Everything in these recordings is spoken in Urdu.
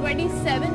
27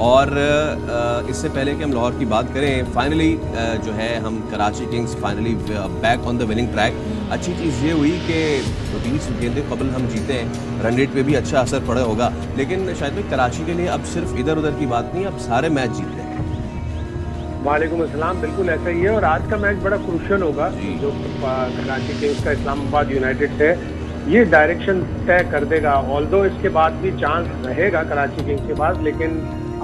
اور اس سے پہلے کہ ہم لاہور کی بات کریں فائنلی جو ہے ہم Karachi Kings finally back on the winning track. اچھی چیز یہ ہوئی کہ 20 گیندیں قبل ہم جیتے ہیں, رن ریٹ پہ بھی اچھا اثر پڑا ہوگا, لیکن شاید بھائی کراچی کے لیے اب صرف ادھر ادھر کی بات نہیں, اب سارے میچ جیتتے ہیں. وعلیکم السلام. بالکل ایسا ہی ہے, اور آج کا میچ بڑا کروشل ہوگا جو کراچی کنگز کا اسلام آباد یونائٹیڈ سے یہ ڈائریکشن طے کر دے گا. آلدو اس کے بعد بھی چانس رہے گا کراچی کنگز کے پاس, لیکن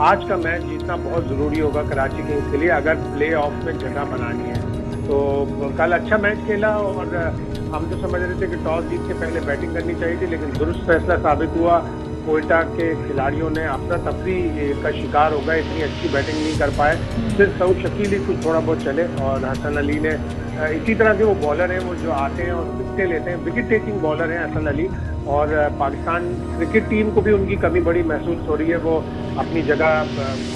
آج کا میچ جیتنا بہت ضروری ہوگا کراچی کنگز کے لیے اگر پلے آف میں جگہ بنانی ہے. تو کل اچھا میچ کھیلا, اور ہم تو سمجھ رہے تھے کہ ٹاس جیت کے پہلے بیٹنگ کرنی چاہیے تھی, لیکن درست فیصلہ ثابت ہوا. کوئٹہ کے کھلاڑیوں نے اپنا تفریح کا شکار ہو گئے, اتنی اچھی بیٹنگ نہیں کر پائے, صرف سعود شکیل ہی کچھ تھوڑا بہت چلے, اور حسن علی نے اسی طرح کے وہ بالر ہیں وہ جو آتے ہیں اور وکٹیں لیتے ہیں, وکٹ ٹیکنگ بالر ہیں حسن علی. اور پاکستان کرکٹ ٹیم کو بھی ان کی کمی بڑی محسوس ہو رہی ہے, وہ اپنی جگہ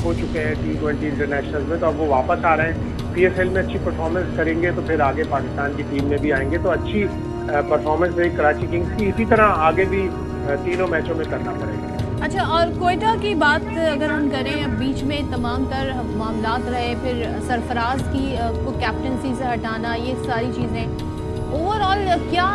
کھو چکے ہیں T20 انٹرنیشنل میں, تو اب وہ واپس آ رہے ہیں. PSL میں اچھی پرفارمنس کریں گے تو پھر آگے پاکستان کی ٹیم میں بھی آئیں گے, تو اچھی پرفارمنس رہی کراچی کنگز کی. اسی طرح آگے بھی تینوں میچوں میں کرنا پڑے گا. اچھا, اور کوئٹہ کی بات اگر ہم کریں, بیچ میں تمام تر معاملات رہے, پھر سرفراز کی کو کیپٹنسی سے ہٹانا, یہ ساری چیزیں اوور آل کیا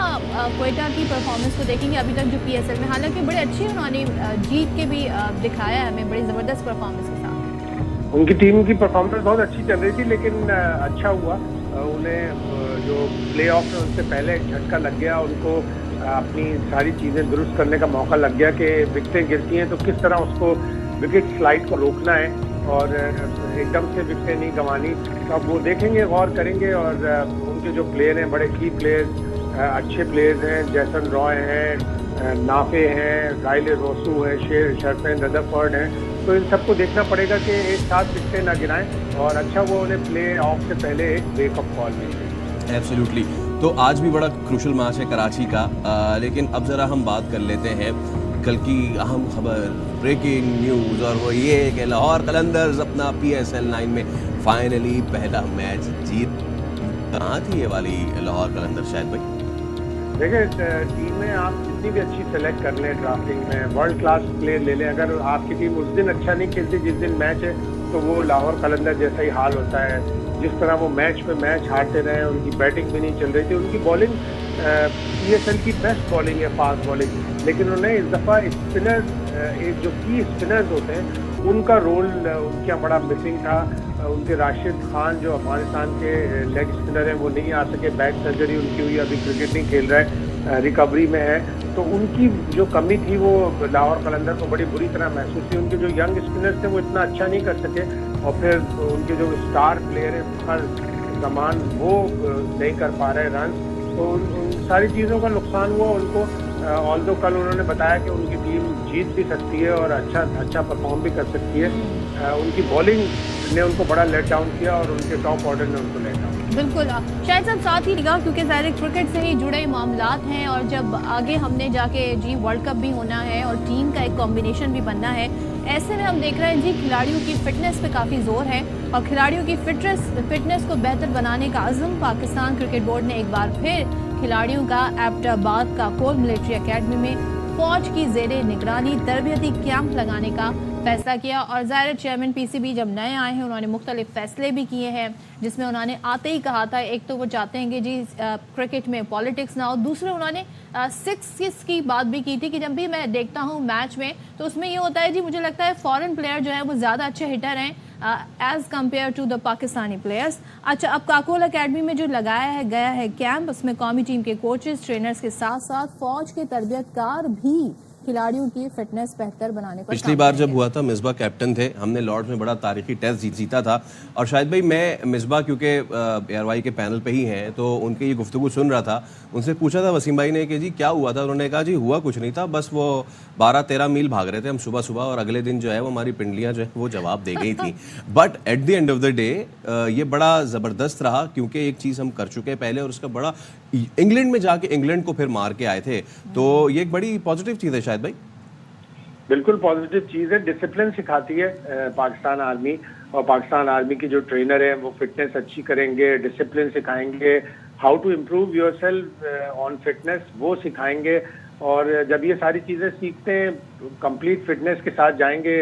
کوئٹہ کی پرفارمنس کو دیکھیں گے ابھی تک جو PSL میں, حالانکہ بڑے اچھی انہوں نے جیت کے بھی دکھایا ہے ہمیں بڑی زبردست پرفارمنس کے ساتھ. ان کی ٹیم کی پرفارمنس بہت اچھی چل رہی تھی, لیکن اچھا ہوا انہیں جو پلے آف میں ان سے پہلے ایک جھٹکا لگ گیا, ان کو اپنی ساری چیزیں درست کرنے کا موقع لگ گیا کہ وکٹیں گرتی ہیں تو کس طرح اس کو وکٹ سلائڈ کو روکنا ہے, اور ایک دم سے وکٹیں نہیں گنوانی. تو اب وہ دیکھیں گے, غور کریں گے, اور ان کے جو پلیئر ہیں بڑے کی پلیئرز, اچھے پلیئرز ہیں, جیسن رائے ہیں, نافع ہیں, رائل روسو ہیں, شرفین ردرفورڈ ہیں, تو ان سب کو دیکھنا پڑے گا کہ ایک ساتھ وکٹیں نہ گرائیں. اور اچھا وہ انہیں پلے آف سے پہلے ایک بریک اپ کال مل گئی. ایبسلیوٹلی. تو آج بھی بڑا کروشل میچ ہے کراچی کا, لیکن اب ذرا ہم بات کر لیتے ہیں کل کی اہم خبر, بریکنگ نیوز, اور وہ یہ ہے کہ لاہور قلندرز اپنا PSL 9 میں فائنلی پہلا میچ جیت. کہاں تھی یہ والی لاہور قلندرز شاید بھائی؟ دیکھیں, ٹیم میں آپ جتنی بھی اچھی سلیکٹ کر لیں ڈرافٹنگ میں, ورلڈ کلاس پلیئر لے لیں, اگر آپ کی ٹیم اس دن اچھا نہیں کھیلتی جس دن میچ ہے, تو وہ لاہور قلندر جیسا ہی حال ہوتا ہے. جس طرح وہ میچ پہ میچ ہارتے رہے, ان کی بیٹنگ بھی نہیں چل رہی تھی. ان کی بالنگ PSL کی بیسٹ بالنگ ہے, فاسٹ بالنگ, لیکن انہوں نے اس دفعہ اسپنرز, جو کی اسپنرز ہوتے ہیں ان کا رول ان کے بڑا مسنگ تھا. ان کے راشد خان جو افغانستان کے لیگ اسپنر ہیں وہ نہیں آ سکے, بیک سرجری ان کی ہوئی, ابھی کرکٹ نہیں کھیل رہے, ریکوری میں ہے. تو ان کی جو کمی تھی وہ لاہور قلندر کو بڑی بری طرح محسوس تھی. ان کے جو ینگ اسپنرز تھے وہ اتنا اچھا نہیں کر سکے, اور پھر ان کے جو اسٹار پلیئر ہیں فخر زمان وہ نہیں کر پا رہے رن, تو ان ساری چیزوں کا نقصان ہوا ان کو. آلدو کل انہوں نے بتایا کہ ان کی ٹیم جیت بھی سکتی ہے اور اچھا پرفارم بھی کر سکتی ہے. ان کی بالنگ نے ان کو بڑا لیٹ ڈاؤن کیا, اور ان کے ٹاپ آرڈر نے ان کو لیٹ ڈاؤن. بالکل شاید صاحب, ساتھ ہی نگاہ کیونکہ ظاہر کرکٹ سے ہی جڑے معاملات ہیں, اور جب آگے ہم نے جا کے جی ورلڈ کپ بھی ہونا ہے اور ٹیم کا ایک کمبینیشن بھی بننا ہے, ایسے میں ہم دیکھ رہے ہیں جی کھلاڑیوں کی فٹنس پہ کافی زور ہے, اور کھلاڑیوں کی فٹنس کو بہتر بنانے کا عزم پاکستان کرکٹ بورڈ نے ایک بار پھر کھلاڑیوں کا ایبٹ آباد کا کول ملٹری اکیڈمی میں فوج کی زیر نگرانی تربیتی کیمپ لگانے کا فیصلہ کیا. اور ظاہر چیئرمین PCB جب نئے آئے ہیں انہوں نے مختلف فیصلے بھی کیے ہیں, جس میں انہوں نے آتے ہی کہا تھا, ایک تو وہ چاہتے ہیں کہ جی کرکٹ میں پالیٹکس نہ ہو, دوسرے انہوں نے سکس کی بات بھی کی تھی کہ جب بھی میں دیکھتا ہوں میچ میں تو اس میں یہ ہوتا ہے جی مجھے لگتا ہے فورن پلیئر جو ہے وہ زیادہ اچھے ہٹر ہیں as compare to the Pakistani players. اچھا, اب کاکول اکیڈمی میں جو لگایا گیا ہے کیمپ, اس میں قومی ٹیم کے کوچز, ٹرینرز کے ساتھ ساتھ فوج کے تربیت کار بھی کھلاڑیوں کی فٹنس بہتر بنانے پر. پچھلی بار جب ہوا تھا مصباح کیپٹن تھے, ہم نے لارڈ میں بڑا تاریخی ٹیسٹ جیتا تھا, اور شاید بھائی میں مصباح کیونکہ ARY کے پینل پہ ہی ہیں تو ان کی یہ گفتگو سن رہا تھا, ان سے پوچھا تھا وسیم بھائی نے کہ جی کیا ہوا تھا, انہوں نے کہا جی ہوا کچھ نہیں تھا, بس وہ 12-13 میل بھاگ رہے تھے ہم صبح, اور اگلے دن جو ہے وہ ہماری پنڈلیاں جو ہے وہ جواب دے گئی تھیں. But at the end of the day یہ بڑا زبردست رہا, کیونکہ ایک چیز ہم کر چکے پہلے, اور اس کا بڑا انگلینڈ میں جا کے انگلینڈ کو پھر مار کے آئے تھے, تو یہ ایک بڑی پازیٹیو چیز ہے شاید بھائی. بالکل پازیٹیو چیز ہے, ڈسپلن سکھاتی ہے پاکستان آرمی, اور پاکستان آرمی کی جو ٹرینر ہیں وہ فٹنس اچھی کریں گے, ڈسپلن سکھائیں گے, how to improve yourself on fitness وہ سکھائیں گے. اور جب یہ ساری چیزیں سیکھتے ہیں کمپلیٹ فٹنس کے ساتھ جائیں گے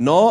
9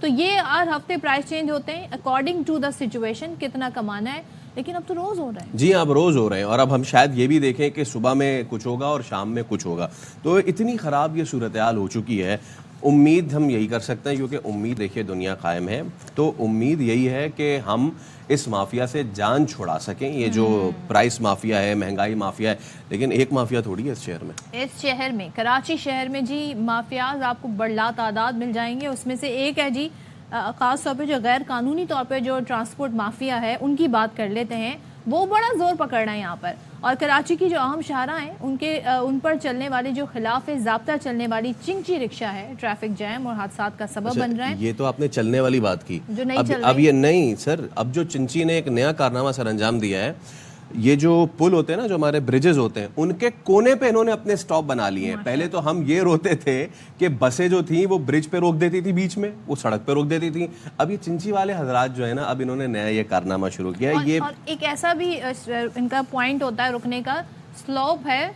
تو یہ ہر ہفتے پرائس چینج ہوتے ہیں اکارڈنگ ٹو دا سچویشن کتنا کمانا ہے، لیکن اب تو روز ہو رہا ہے. جی اب روز ہو رہے ہیں، اور اب ہم شاید یہ بھی دیکھیں کہ صبح میں کچھ ہوگا اور شام میں کچھ ہوگا. تو اتنی خراب یہ صورتحال ہو چکی ہے. امید ہم یہی کر سکتے ہیں، کیونکہ امید دیکھیے دنیا قائم ہے، تو امید یہی ہے کہ ہم اس مافیا سے جان چھڑا سکیں. یہ جو پرائس مافیا ہے، مہنگائی مافیا ہے، لیکن ایک مافیا تھوڑی ہے اس شہر میں. اس شہر میں، کراچی شہر میں جی مافیاز آپ کو بڑلا تعداد مل جائیں گے. اس میں سے ایک ہے جی خاص طور پہ جو غیر قانونی طور پہ جو ٹرانسپورٹ مافیا ہے ان کی بات کر لیتے ہیں. وہ بڑا زور پکڑ رہا ہے یہاں پر. اور کراچی کی جو اہم شاہراہ ہیں ان پر چلنے والی جو خلاف ضابطہ چلنے والی چنچی رکشہ ہے، ٹریفک جیم اور حادثات کا سبب بن رہا ہے. یہ تو آپ نے چلنے والی بات کی. جو نہیں چل رہی. اب یہ نہیں سر، اب جو چنچی نے ایک نیا کارنامہ سر انجام دیا ہے. یہ جو پل ہوتے ہیں نا، جو ہمارے بریجز ہوتے ہیں، ان کے کونے پہ انہوں نے اپنے سٹاپ بنا لیے ہیں. پہلے تو ہم یہ روتے تھے کہ بسیں جو تھیں وہ برج پہ روک دیتی تھی، بیچ میں وہ سڑک پہ روک دیتی تھیں. اب یہ چنچی والے حضرات جو ہے نا، اب انہوں نے نیا یہ کارنامہ شروع کیا ہے. یہ اور ایک ایسا بھی ان کا پوائنٹ ہوتا ہے رکنے کا، سلوپ ہے،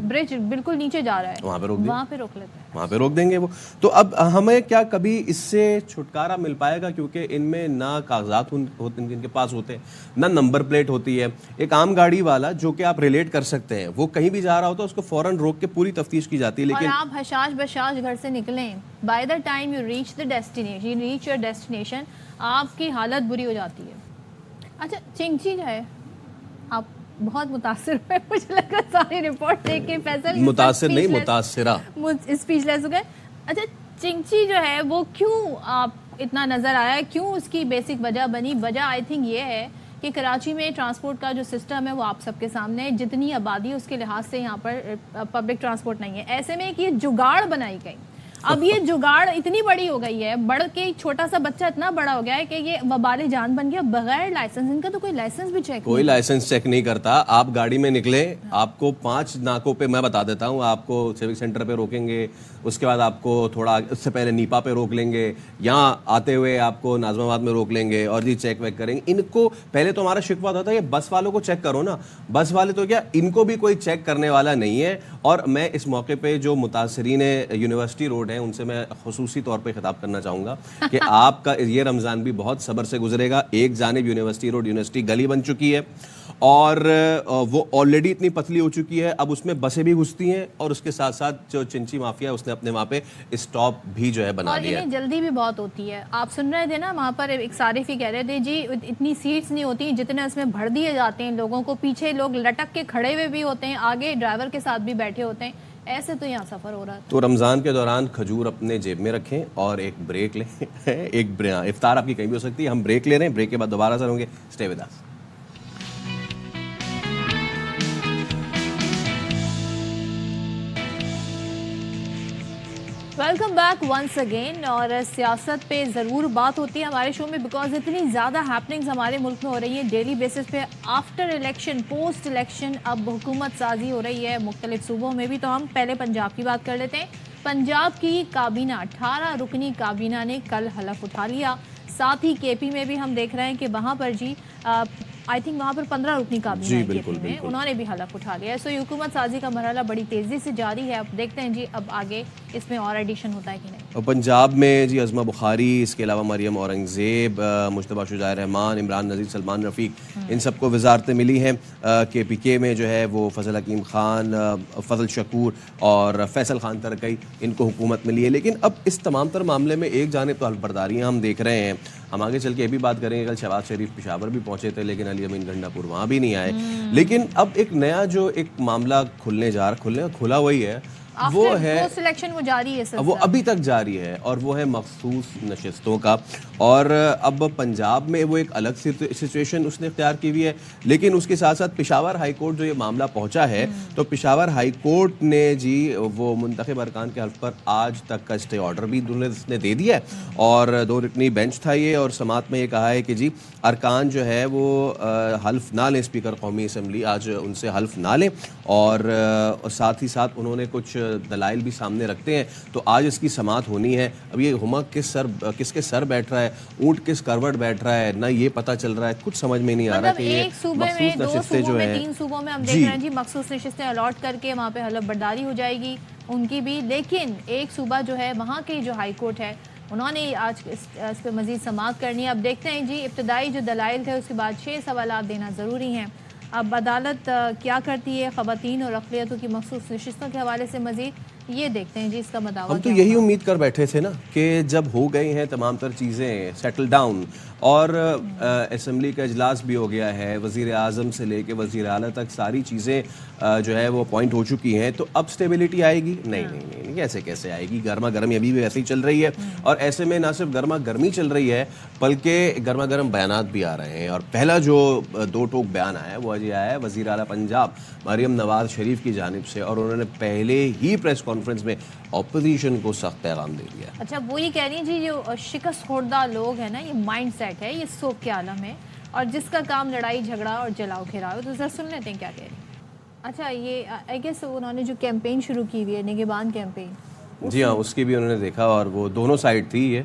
برج بالکل نیچے جا رہا ہے، وہاں پہ روک لیتے ہیں، وہاں پہ روک دیں گے وہ. تو اب ہمیں کیا کبھی اس سے چھٹکارا مل پائے گا؟ کیونکہ ان میں نہ کاغذات ان کے پاس ہوتے ہیں، نہ نمبر پلیٹ ہوتی ہے. ایک عام گاڑی والا جو کہ آپ ریلیٹ کر سکتے ہیں، وہ کہیں بھی جا رہا ہوتا ہے، اس کو فوراً روک کے پوری تفتیش کی جاتی ہے. لیکن اور آپ حشاش بشاش گھر سے نکلیں، by the time you reach the destination, reach your destination, آپ کی حالت بری ہو جاتی ہے. اچھا چنچی جو ہے، آپ بہت متاثر ہوئے، مجھے لگا ساری رپورٹ دیکھ کے فیصل متاثر نہیں، متاثرہ اسپیچ لیس ہو گئے. اچھا چنچی جو ہے وہ کیوں آپ اتنا نظر آیا ہے، کیوں اس کی بیسک وجہ بنی؟ وجہ آئی تھنک یہ ہے کہ کراچی میں ٹرانسپورٹ کا جو سسٹم ہے وہ آپ سب کے سامنے ہے. جتنی آبادی اس کے لحاظ سے یہاں پر پبلک ٹرانسپورٹ نہیں ہے. ایسے میں ایک یہ جگاڑ بنائی گئی. اب یہ جگاڑ اتنی بڑی ہو گئی ہے، بڑھ کے چھوٹا سا بچہ اتنا بڑا ہو گیا ہے کہ یہ وبال جان بن گیا. بغیر لائسنس، ان کا تو کوئی لائسنس بھی چیک، کوئی لائسنس چیک نہیں کرتا. آپ گاڑی میں نکلے، آپ کو 5 ناکوں پہ میں بتا دیتا ہوں، آپ کو سیوک سینٹر پہ روکیں گے، اس کے بعد آپ کو تھوڑا اس سے پہلے نیپا پہ روک لیں گے، یہاں آتے ہوئے آپ کو ناظم آباد میں روک لیں گے، اور جی چیک ویک کریں گے. ان کو پہلے تو ہمارا شکوہ ہوتا تھا کہ بس والوں کو چیک کرو نا. بس والے تو کیا، ان کو بھی کوئی چیک کرنے والا نہیں ہے. اور میں اس موقع پہ جو متاثرین یونیورسٹی روڈ ہیں ان سے میں خصوصی طور پہ خطاب کرنا چاہوں گا کہ آپ کا یہ رمضان بھی بہت صبر سے گزرے گا. ایک جانب یونیورسٹی روڈ یونیورسٹی گلی بن چکی ہے اور وہ آلریڈی اتنی پتلی ہو چکی ہے، اب اس میں بسیں بھی گھستی ہیں، اور اس کے ساتھ ساتھ جو چنچی مافیا ہے اس نے اپنے وہاں پہ اسٹاپ بھی جو ہے بنا لیا ہے. اور انہیں جلدی بھی بہت ہوتی ہے. آپ سن رہے تھے نا وہاں پر ایک صارف ہی کہہ رہے تھے جی اتنی سیٹس نہیں ہوتی جتنے اس میں بھر دیے جاتے ہیں لوگوں کو. پیچھے لوگ لٹک کے کھڑے ہوئے بھی ہوتے ہیں، آگے ڈرائیور کے ساتھ بھی بیٹھے ہوتے ہیں. ایسے تو یہاں سفر ہو رہا ہے. تو رمضان کے دوران کھجور اپنے جیب میں رکھیں اور ایک بریک لیں. ایک افطار آپ کی کہیں بھی ہو سکتی ہے. ہم بریک لے رہے ہیں، بریک کے بعد دوبارہ حاضر ہوں گے. Stay with us. Welcome back once again. اور سیاست پہ ضرور بات ہوتی ہے ہمارے شو میں، بیکاز اتنی زیادہ ہیپننگز ہمارے ملک میں ہو رہی ہیں ڈیلی بیسس پہ. آفٹر الیکشن، پوسٹ الیکشن اب حکومت سازی ہو رہی ہے مختلف صوبوں میں بھی. تو ہم پہلے پنجاب کی بات کر لیتے ہیں. پنجاب کی کابینہ 18 رکنی کابینہ نے کل حلف اٹھا لیا. ساتھ ہی کے پی میں بھی ہم دیکھ رہے ہیں کہ وہاں پر جی آئی تھنک وہاں پر 15 رکنی کابینہ ہے کے پی میں، انہوں نے بھی حلف اٹھا لیا ہے. سو یہ حکومت سازی کا مرحلہ بڑی تیزی سے جاری ہے. اب دیکھتے ہیں جی اب آگے اس میں اور ایڈیشن ہوتا ہے کہ نہیں. پنجاب میں جی عظمہ بخاری، اس کے علاوہ مریم اورنگزیب، مجتبیٰ شجاع الرحمان، عمران نذیر، سلمان رفیق، ان سب کو وزارتیں ملی ہیں. کے پی کے میں جو ہے وہ فضل حکیم خان، فضل شکور اور فیصل خان ترکئی، ان کو حکومت ملی ہے. لیکن اب اس تمام تر معاملے میں ایک جانب تو حلف برداریاں ہم دیکھ رہے ہیں. ہم آگے چل کے یہ بھی بات کریں گے، کل شہباز شریف پشاور بھی پہنچے تھے لیکن علی امین گنڈا پور وہاں بھی نہیں آئے. لیکن اب ایک نیا جو ایک معاملہ کھلا وہی ہے، وہ ہے وہ جاری ہے، وہ ابھی تک جاری ہے، اور وہ ہے مخصوص نشستوں کا. اور اب پنجاب میں وہ ایک الگ سچویشن اس نے اختیار کی ہوئی ہے. لیکن اس کے ساتھ ساتھ پشاور ہائی کورٹ جو یہ معاملہ پہنچا ہے، تو پشاور ہائی کورٹ نے جی وہ منتخب ارکان کے حلف پر آج تک کا اسٹے آرڈر بھی نے دے دیا ہے. اور 2 رکنی بینچ تھا یہ، اور سماعت میں یہ کہا ہے کہ جی ارکان جو ہے وہ حلف نہ لیں. اسپیکر قومی اسمبلی آج ان سے حلف نہ لیں، اور ساتھ ہی ساتھ انہوں نے کچھ دلائل بھی سامنے رکھتے ہیں. تو آج اس کی سماعت ہونی ہے. اب یہ ہما کس کے سر بیٹھ رہا ہے، اونٹ کس کروٹ بیٹھ رہا ہے، نہ یہ پتہ چل رہا ہے. کچھ سمجھ میں نہیں آ رہا کہ یہ ایک صوبے میں، 2 صوبوں میں، 3 صوبوں میں ہم دیکھ رہے ہیں جی مخصوص نشستیں الاٹ کر کے وہاں پہ حلف برداری ہو جائے گی ان کی بھی. لیکن ایک صوبہ جو ہے وہاں کی جو ہائی کورٹ ہے انہوں نے آج اس پہ مزید سماعت کرنی ہے. اب دیکھتے ہیں جی ابتدائی جو دلائل تھے اس کے بعد 6 سوالات دینا ضروری ہیں. اب عدالت کیا کرتی ہے خواتین اور اقلیتوں کی مخصوص نشستوں کے حوالے سے مزید یہ دیکھتے ہیں جی اس کا مداوع. ہم تو یہی امید کر بیٹھے تھے نا کہ جب ہو گئی ہیں تمام تر چیزیں سیٹل ڈاؤن اور اسمبلی کا اجلاس بھی ہو گیا ہے, وزیر اعظم سے لے کے وزیر اعلیٰ تک ساری چیزیں جو ہے وہ اپوائنٹ ہو چکی ہیں, تو اب اسٹیبلٹی آئے گی؟ نہیں کیسے آئے گی؟ گرما گرمی ابھی بھی ویسے ہی چل رہی ہے, اور ایسے میں نہ صرف گرما گرمی چل رہی ہے بلکہ گرما گرم بیانات بھی آ رہے ہیں. اور پہلا جو 2 ٹوک بیان آیا ہے وہ آج آیا ہے وزیر اعلیٰ پنجاب مریم نواز شریف کی جانب سے, اور انہوں نے پہلے ہی پریس کانفرنس میں اپوزیشن کو سخت پیغام دے دیا. اچھا وہ یہ کہہ رہی ہیں جی جو شکست خوردہ لوگ ہیں نا, یہ مائنڈ سیٹ ہے, یہ سوگ کے عالم ہے, اور جس کا کام لڑائی جھگڑا اور جلاؤ گھیراؤ. تو ذرا سن لیتے ہیں کیا کہہ رہی ہیں. اچھا یہ آئی گیس انہوں نے جو کیمپین شروع کی ہوئی ہے نگہبان کیمپین, جی ہاں اس کی بھی انہوں نے دیکھا, اور وہ دونوں سائڈ تھی, یہ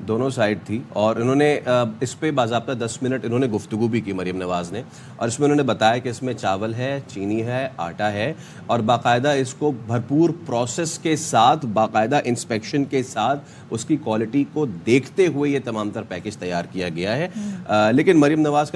دونوں سائڈ تھی, اور انہوں نے اس پہ باضابطہ 10 منٹ انہوں نے گفتگو بھی کی مریم نواز نے, اور اس میں انہوں نے بتایا کہ اس میں چاول ہے, چینی ہے, آٹا ہے, اور باقاعدہ اس کو بھرپور پروسیس کے ساتھ, باقاعدہ انسپیکشن کے ساتھ اس کی کوالٹی کو دیکھتے ہوئے یہ تمام تر پیکج تیار کیا گیا ہے. لیکن مریم نواز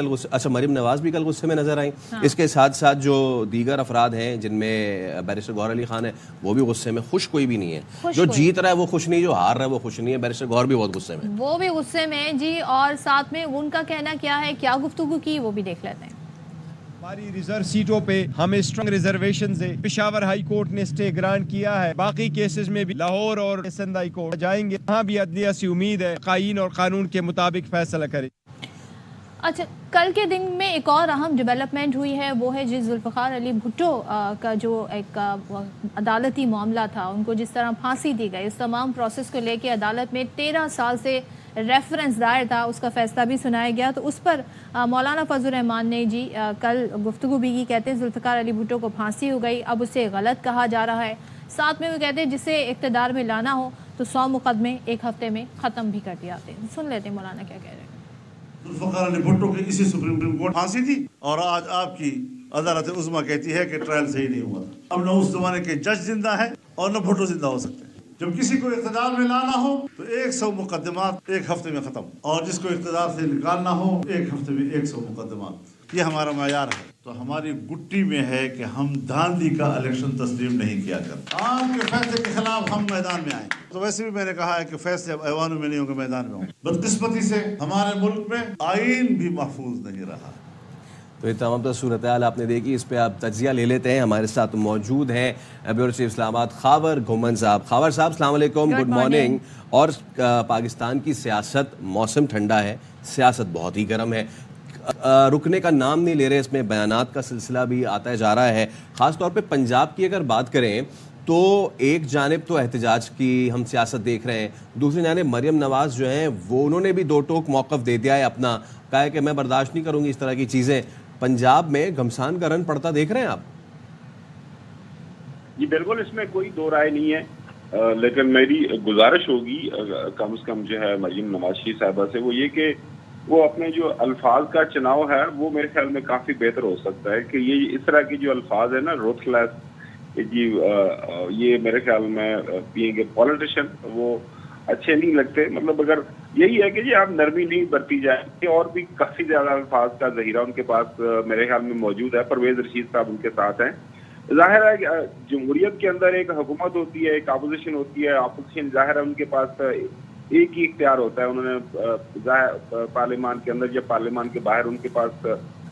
مریم نواز بھی کل غصے میں نظر آئیں. اس کے ساتھ ساتھ جو دیگر افراد ہیں جن میں بیرسٹر گوہر علی خان ہے وہ بھی غصے میں, خوش کوئی بھی نہیں ہے. جو جیت رہا ہے وہ خوش نہیں, جو ہار رہا ہے وہ خوش نہیں ہے. بیرسٹر گوہر بھی بہت غصے میں, وہ بھی غصے میں جی, اور ساتھ میں ان کا کہنا کیا ہے, کیا گفتگو کی وہ بھی دیکھ لیتے ہیں. ہماری ریزرو سیٹوں پہ ہمیں اسٹرانگ ریزرویشنز ہیں. پشاور ہائی کورٹ نے اسٹے گرانٹ کیا ہے, باقی کیسز میں بھی لاہور اور سندھ ہائی کورٹ جائیں گے. وہاں بھی عدلیہ سے امید ہے قائین اور قانون کے مطابق فیصلہ کرے. اچھا کل کے دن میں ایک اور اہم ڈیولپمنٹ ہوئی ہے, وہ ہے جی ذوالفقار علی بھٹو کا جو ایک عدالتی معاملہ تھا, ان کو جس طرح پھانسی دی گئی, اس تمام پروسیس کو لے کے عدالت میں 13 سال سے ریفرنس دائر تھا, اس کا فیصلہ بھی سنایا گیا. تو اس پر مولانا فضل الرحمان نے جی کل گفتگو بھی کی. کہتے ہیں ذوالفقار علی بھٹو کو پھانسی ہو گئی, اب اسے غلط کہا جا رہا ہے. ساتھ میں وہ کہتے ہیں جسے اقتدار میں لانا ہو تو 100 مقدمے 1 ہفتے میں ختم بھی کر دیا جاتے ہیں. سن لیتے ہیں مولانا کیا کہہ رہے ہیں. ذوالفقار علی بھٹو کی اسی سپریم کورٹ پھانسی تھی, اور آج آپ کی عدالت عظمیٰ کہتی ہے کہ ٹرائل صحیح نہیں ہوا. اب نہ اس زمانے کے جج زندہ ہے اور نہ بھٹو زندہ ہو سکتے ہیں. جب کسی کو اقتدار میں لانا ہو تو 100 مقدمات 1 ہفتے میں ختم, اور جس کو اقتدار سے نکالنا ہو 1 ہفتے میں 100 مقدمات. یہ ہمارا معیار ہے. تو ہماری گٹی میں ہے کہ ہم دھاندلی کا الیکشن تسلیم نہیں کیا کرتے. عام کے فیصلے کے خلاف ہم میدان میں آئیں. تو ویسے بھی میں نے کہا ہے کہ فیصلے اب ایوانوں میں نہیں ہوں گے, میدان میں ہوں. بدقسمتی سے ہمارے ملک میں آئین بھی محفوظ نہیں رہا. تو یہ تمام تر صورتحال آپ نے دیکھی, اس پہ آپ تجزیہ لے لیتے ہیں. ہمارے ساتھ موجود ہیں بیورو چیف اسلام آباد خاور گھومن صاحب. خاور صاحب السلام علیکم, گڈ مارننگ. اور پاکستان کی سیاست, موسم ٹھنڈا ہے, سیاست بہت ہی گرم ہے, رکنے کا نام نہیں لے رہے. اس میں بیانات کا سلسلہ بھی آتا جا رہا ہے. خاص طور پہ پنجاب کی اگر بات کریں تو ایک جانب تو احتجاج کی ہم سیاست دیکھ رہے ہیں, دوسری جانب مریم نواز جو ہیں وہ انہوں نے بھی 2 ٹوک موقف دے دیا ہے اپنا, کہا ہے کہ میں برداشت نہیں کروں گی اس طرح کی چیزیں. پنجاب میں گھمسان کا رن پڑتا دیکھ رہے ہیں آپ؟ جی بالکل, اس میں کوئی 2 رائے نہیں ہے, لیکن میری گزارش ہوگی کم از کم جو ہے مریم نواز شریف صاحبہ سے, وہ یہ کہ وہ اپنے جو الفاظ کا چناؤ ہے وہ میرے خیال میں کافی بہتر ہو سکتا ہے. کہ یہ اس طرح کے جو الفاظ ہیں نا, روتھ لیس, جی یہ میرے خیال میں بینگ اے پولیٹیشین وہ اچھے نہیں لگتے. مطلب اگر یہی ہے کہ جی آپ نرمی نہیں برتی جائیں, اور بھی کافی زیادہ الفاظ کا ذخیرہ ان کے پاس میرے خیال میں موجود ہے. پرویز رشید صاحب ان کے ساتھ ہیں. ظاہر ہے کہ جمہوریت کے اندر ایک حکومت ہوتی ہے, ایک اپوزیشن ہوتی ہے. اپوزیشن ظاہر ہے ان کے پاس ایک ہی اختیار ہوتا ہے, انہوں نے پارلیمان کے اندر یا پارلیمان کے باہر ان کے پاس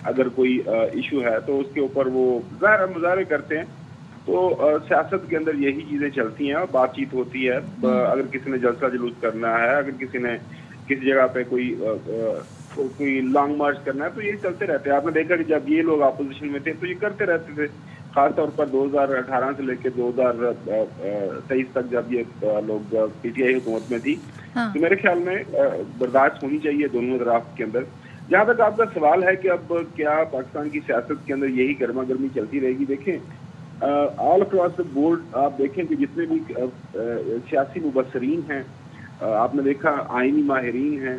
اگر کوئی ایشو ہے تو اس کے اوپر وہ ظاہر مظاہرے کرتے ہیں. تو سیاست کے اندر یہی چیزیں چلتی ہیں, بات چیت ہوتی ہے. اگر کسی نے جلسہ جلوس کرنا ہے, اگر کسی نے کسی جگہ پہ کوئی لانگ مارچ کرنا ہے, تو یہ چلتے رہتے ہیں. آپ نے دیکھا کہ جب یہ لوگ اپوزیشن میں تھے تو یہ کرتے رہتے تھے, خاص طور پر 2018 سے لے کے 2023 تک جب یہ لوگ پی ٹی آئی حکومت میں تھی. تو میرے خیال میں برداشت ہونی چاہیے دونوں اطراف کے اندر. جہاں تک آپ کا سوال ہے کہ اب کیا پاکستان کی سیاست کے اندر یہی گرما گرمی چلتی رہے گی, دیکھیں آل اکراس دا بورڈ آپ دیکھیں کہ جتنے بھی سیاسی مبصرین ہیں, آپ نے دیکھا آئینی ماہرین ہیں,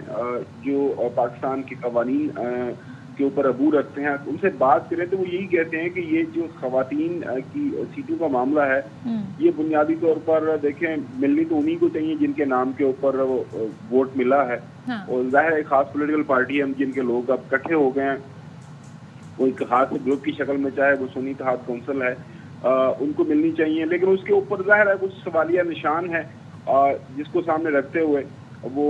جو پاکستان کے قوانین کے اوپر عبور رکھتے ہیں ان سے بات کریں تو وہ یہی کہتے ہیں کہ یہ جو خواتین کی سیٹوں کا معاملہ ہے یہ بنیادی طور پر دیکھیں ملنی تو انہی کو چاہیے جن کے نام کے اوپر ووٹ ملا ہے، اور ظاہر ہے ایک خاص پولیٹیکل پارٹی ہے جن کے لوگ اب اکٹھے ہو گئے ہیں، وہ ایک خاص گروپ کی شکل میں، چاہے وہ سنی اتحاد کونسل ہے، ان کو ملنی چاہیے، لیکن اس کے اوپر ظاہر ہے کچھ سوالیہ نشان ہے جس کو سامنے رکھتے ہوئے وہ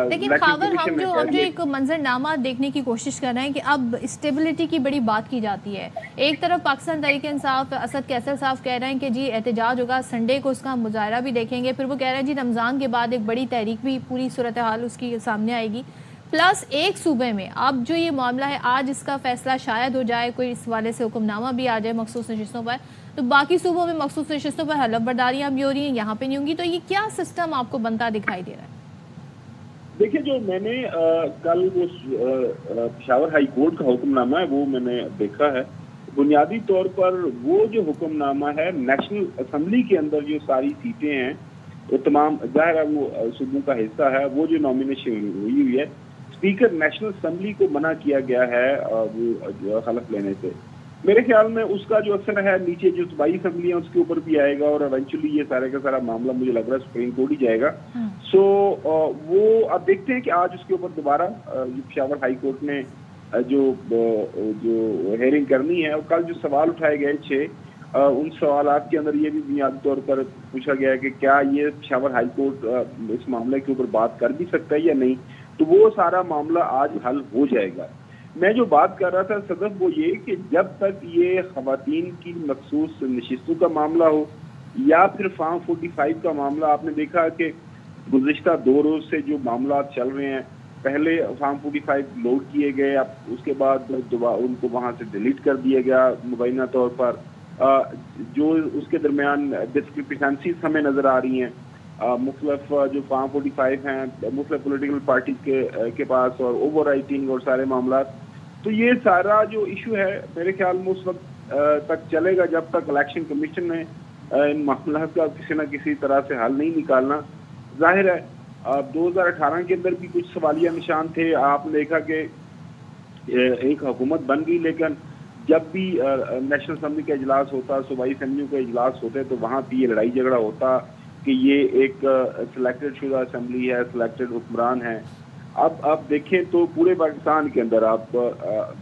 لیکن خاور ہم جو ایک منظر نامہ دیکھنے کی کوشش کر رہے ہیں کہ اب اسٹیبلٹی کی بڑی بات کی جاتی ہے. ایک طرف پاکستان تحریک انصاف اسد کیسر صاحب کہہ رہے ہیں کہ جی احتجاج ہوگا، سنڈے کو اس کا مظاہرہ بھی دیکھیں گے، پھر وہ کہہ رہے ہیں جی رمضان کے بعد ایک بڑی تحریک بھی پوری صورتحال اس کی سامنے آئے گی. پلس ایک صوبے میں اب جو یہ معاملہ ہے آج اس کا فیصلہ شاید ہو جائے، کوئی اس والے سے حکم نامہ بھی آ جائے مخصوص نشستوں پر، تو باقی صوبوں میں مخصوص نشستوں پر حلف برداریاں بھی ہو رہی ہیں، یہاں پہ نہیں ہوں گی. تو یہ کیا سسٹم آپ کو بنتا دکھائی دے رہا ہے؟ دیکھیں جو میں نے کل وہ پشاور ہائی کورٹ کا حکم نامہ ہے وہ میں نے دیکھا ہے، بنیادی طور پر وہ جو حکم نامہ ہے نیشنل اسمبلی کے اندر جو ساری سیٹیں ہیں وہ تمام ظاہر ہے وہ صوبوں کا حصہ ہے، وہ جو نامینیشن ہوئی ہے اسپیکر نیشنل اسمبلی کو منع کیا گیا ہے وہ حلف لینے سے. میرے خیال میں اس کا جو اثر ہے نیچے جو صوبائی اسمبلی ہے اس کے اوپر بھی آئے گا، اور ایونچولی یہ سارے کا سارا معاملہ مجھے لگ رہا ہے سپریم کورٹ ہی جائے گا. سو وہ اب دیکھتے ہیں کہ آج اس کے اوپر دوبارہ پشاور ہائی کورٹ نے جو ہیئرنگ کرنی ہے، اور کل جو سوال اٹھائے گئے 6 ان سوالات کے اندر یہ بھی بنیادی طور پر پوچھا گیا ہے کہ کیا یہ پشاور ہائی کورٹ اس معاملے کے اوپر بات کر بھی سکتا ہے یا نہیں، تو وہ سارا معاملہ آج حل ہو جائے گا. میں جو بات کر رہا تھا صدف وہ یہ کہ جب تک یہ خواتین کی مخصوص نشستوں کا معاملہ ہو یا پھر فارم 45 کا معاملہ، آپ نے دیکھا کہ گزشتہ 2 روز سے جو معاملات چل رہے ہیں، پہلے فارم 45 لوڈ کیے گئے، اب اس کے بعد ان کو وہاں سے ڈیلیٹ کر دیا گیا مبینہ طور پر، جو اس کے درمیان ڈسکرپنسیز ہمیں نظر آ رہی ہیں، مختلف جو فارم 45 ہیں مختلف پولیٹیکل پارٹیز کے پاس، اور اوور رائٹنگ اور سارے معاملات. تو یہ سارا جو ایشو ہے میرے خیال میں اس وقت تک چلے گا جب تک الیکشن کمیشن نے ان معاملات کا کسی نہ کسی طرح سے حل نہیں نکالنا. ظاہر ہے 2018 کے اندر بھی کچھ سوالیہ نشان تھے، آپ نے دیکھا کہ ایک حکومت بن گئی، لیکن جب بھی نیشنل اسمبلی کا اجلاس ہوتا، صوبائی اسمبلیوں کے اجلاس ہوتے، تو وہاں پہ یہ لڑائی جھگڑا ہوتا کہ یہ ایک سلیکٹڈ شدہ اسمبلی ہے، سلیکٹڈ حکمران ہیں. اب دیکھیں تو پورے پاکستان کے اندر آپ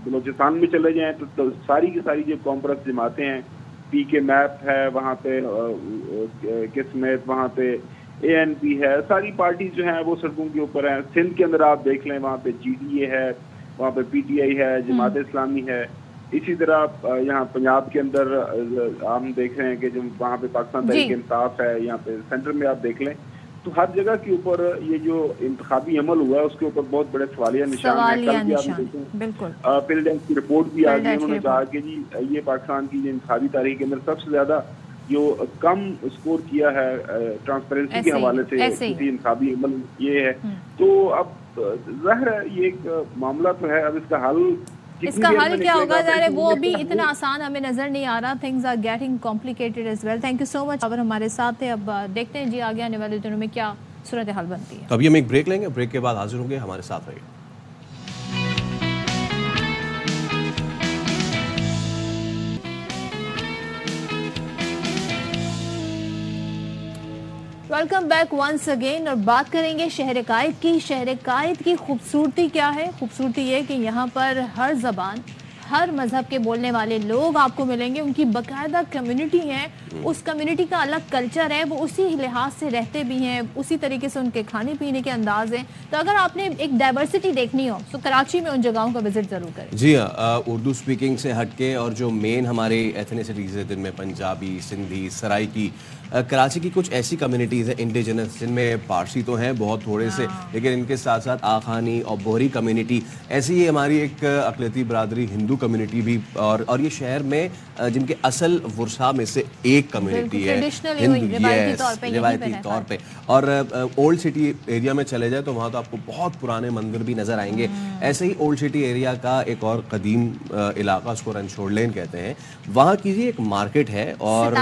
بلوچستان میں چلے جائیں تو ساری کی ساری جو کانفرنس جماعتیں ہیں، پی کے میپ ہے وہاں پہ، قسمت وہاں پہ، اے این پی ہے، ساری پارٹیز جو ہیں وہ سڑکوں کے اوپر ہیں. سندھ کے اندر آپ دیکھ لیں، وہاں پہ جی ڈی اے ہے، وہاں پہ پی ٹی آئی ہے، جماعت اسلامی ہے. اسی طرح یہاں پنجاب کے اندر ہم دیکھ رہے ہیں کہ جو وہاں پہ پاکستان تحریک انصاف ہے، یہاں پہ سینٹر میں آپ دیکھ لیں، تو ہر جگہ کے اوپر یہ جو انتخابی عمل ہوا ہے اس کے اوپر بہت بڑے سوالیہ نشان ہیں. کل بھی آپ دیکھیں پریزیڈنٹ کی رپورٹ بھی آ گئی، انہوں نے کہا کہ جی یہ پاکستان کی جو انتخابی تاریخ کے اندر سب سے زیادہ جو کم اسکور کیا ہے ٹرانسپیرنسی کے حوالے سے کسی انتخابی عمل یہ ہے. تو اب ظاہر ہے یہ ایک معاملہ تو ہے، اب اس کا حل کیا ہوگا ظاہر ہے وہ ابھی اتنا آسان ہمیں نظر نہیں آ رہا. Things are getting complicated as well. Thank you so much. خبر ہمارے ساتھ ہے، اب دیکھتے ہیں جی آگے آنے والے دنوں میں کیا صورتحال بنتی ہے. ابھی ہم ایک بریک لیں گے، بریک کے بعد حاضر ہوں گے، ہمارے ساتھ رہیے. Welcome back once again. اور بات کریں گے شہر قائد کی. شہر قائد کی خوبصورتی کیا ہے؟ خوبصورتی یہ کہ یہاں پر ہر زبان، ہر مذہب کے بولنے والے لوگ آپ کو ملیں گے. ان کی باقاعدہ کمیونٹی ہے، اس کمیونٹی کا الگ کلچر ہے، وہ اسی لحاظ سے رہتے بھی ہیں، اسی طریقے سے ان کے کھانے پینے کے انداز ہیں. تو اگر آپ نے ایک ڈائیورسٹی دیکھنی ہو تو کراچی میں ان جگہوں کا وزٹ ضرور کریں. جی ہاں، اردو سپیکنگ سے ہٹ کے اور جو مین ہمارے ایتھنیسٹیز ہیں جن میں پنجابی، سندھی، سرائکی، کراچی کی کچھ ایسی کمیونٹیز ہیں انڈیجنس جن میں پارسی تو ہیں بہت تھوڑے سے، لیکن ان کے ساتھ ساتھ آخانی اور بوہری کمیونٹی، ایسی ہی ہماری ایک اقلیتی برادری ہندو کمیونٹی بھی، اور یہ شہر میں جن کے اصل ورثہ میں سے ایک کمیونٹی ہے روایتی طور پہ. اور اولڈ سٹی ایریا میں چلے جائے تو وہاں تو آپ کو بہت پرانے مندر بھی نظر آئیں گے. ایسے ہی اولڈ سٹی ایریا کا ایک اور قدیم علاقہ، اس کو رنچھوڑ لین کہتے ہیں، وہاں کی ایک مارکیٹ ہے. اور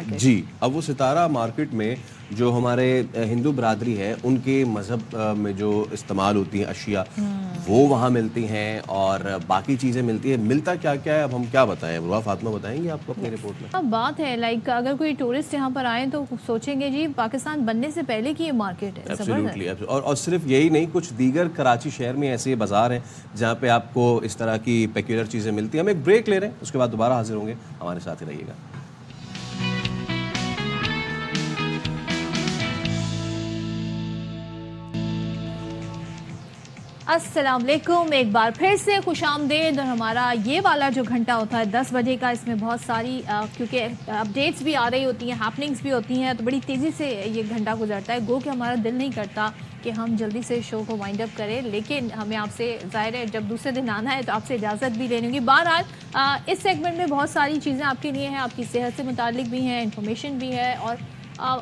جی اب وہ ستارہ مارکیٹ میں جو ہمارے ہندو برادری ہے ان کے مذہب میں جو استعمال ہوتی ہیں اشیاء وہ وہاں ملتی ہیں اور باقی چیزیں ملتی ہیں. ملتا کیا کیا ہے اب ہم کیا بتائیں؟ روحا فاطمہ بتائیں گے آپ کو اپنی رپورٹ میں. اب بات ہے لائک اگر کوئی ٹورسٹ یہاں پر آئیں تو سوچیں گے جی پاکستان بننے سے پہلے کی یہ مارکیٹ ہے. ایبسلیوٹلی. اور صرف یہی نہیں, کچھ دیگر کراچی شہر میں ایسے بازار ہیں جہاں پہ آپ کو اس طرح کی پیکولر چیزیں ملتی ہیں. ہم ایک بریک لے رہے ہیں, اس کے بعد دوبارہ حاضر ہوں گے, ہمارے ساتھ ہی رہیے گا. السلام علیکم, ایک بار پھر سے خوش آمدید. اور ہمارا یہ والا جو گھنٹہ ہوتا ہے 10 بجے کا, اس میں بہت ساری کیونکہ اپڈیٹس بھی آ رہی ہوتی ہیں, ہیپننگس بھی ہوتی ہیں, تو بڑی تیزی سے یہ گھنٹہ گزرتا ہے. گو کہ ہمارا دل نہیں کرتا کہ ہم جلدی سے شو کو وائنڈ اپ کریں, لیکن ہمیں آپ سے ظاہر ہے جب دوسرے دن آنا ہے تو آپ سے اجازت بھی لینی ہوگی. بہرحال اس سیگمنٹ میں بہت ساری چیزیں آپ کے لیے ہیں, آپ کی صحت سے متعلق بھی ہیں, انفارمیشن بھی ہے, اور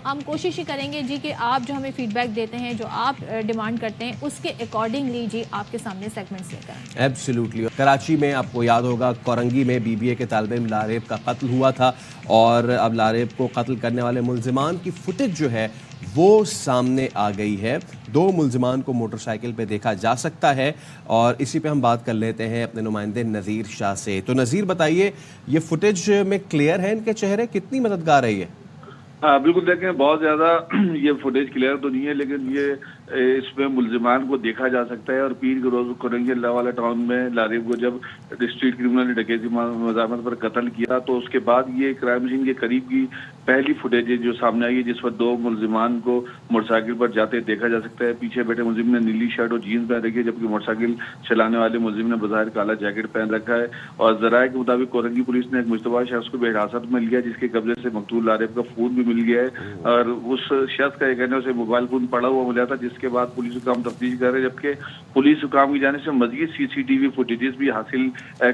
ہم کوشش ہی کریں گے جی کہ آپ جو ہمیں فیڈ بیک دیتے ہیں, جو آپ ڈیمانڈ کرتے ہیں, اس کے اکارڈنگلی جی آپ کے سامنے سیگمنٹس لے کر آئیں. ایبسلیوٹلی. کراچی میں آپ کو یاد ہوگا کورنگی میں بی بی اے کے طالب علم لاریب کا قتل ہوا تھا, اور اب لاریب کو قتل کرنے والے ملزمان کی فوٹیج جو ہے وہ سامنے آ گئی ہے. 2 ملزمان کو موٹر سائیکل پہ دیکھا جا سکتا ہے, اور اسی پہ ہم بات کر لیتے ہیں اپنے نمائندے نذیر شاہ سے. تو نذیر بتائیے, یہ فوٹیج میں کلیئر ہے ان کے چہرے, کتنی مددگار رہی ہے؟ بالکل دیکھیں, بہت زیادہ یہ فوٹیج کلیئر تو نہیں ہے, لیکن یہ اس میں ملزمان کو دیکھا جا سکتا ہے. اور پیر کے روز کورنگی اللہ والا ٹاؤن میں لاریب کو جب اسٹریٹ کرمنل نے ڈکیتی مزاحمت پر قتل کیا, تو اس کے بعد یہ کرائم سین کے قریب کی پہلی فوٹیج جو سامنے آئی ہے, جس پر 2 ملزمان کو موٹر سائیکل پر جاتے دیکھا جا سکتا ہے. پیچھے بیٹھے ملزم نے نیلی شرٹ اور جینس پہن رکھی ہے, جبکہ موٹر سائیکل چلانے والے ملزم نے بظاہر کالا جیکٹ پہن رکھا ہے. اور ذرائع کے مطابق کورنگی پولیس نے ایک مشتبہ شخص کو حراست میں لیا, جس کے قبضے سے مقتول لاریب کا فون بھی مل گیا ہے, اور اس شخص کا یہ کہنے سے موبائل فون پڑا ہوا ملا تھا, جس کے بعد پولیس حکام تفتیش کر رہے ہیں. جبکہ پولیس حکام کی جانب سے مزید CCTV فوٹیجز بھی حاصل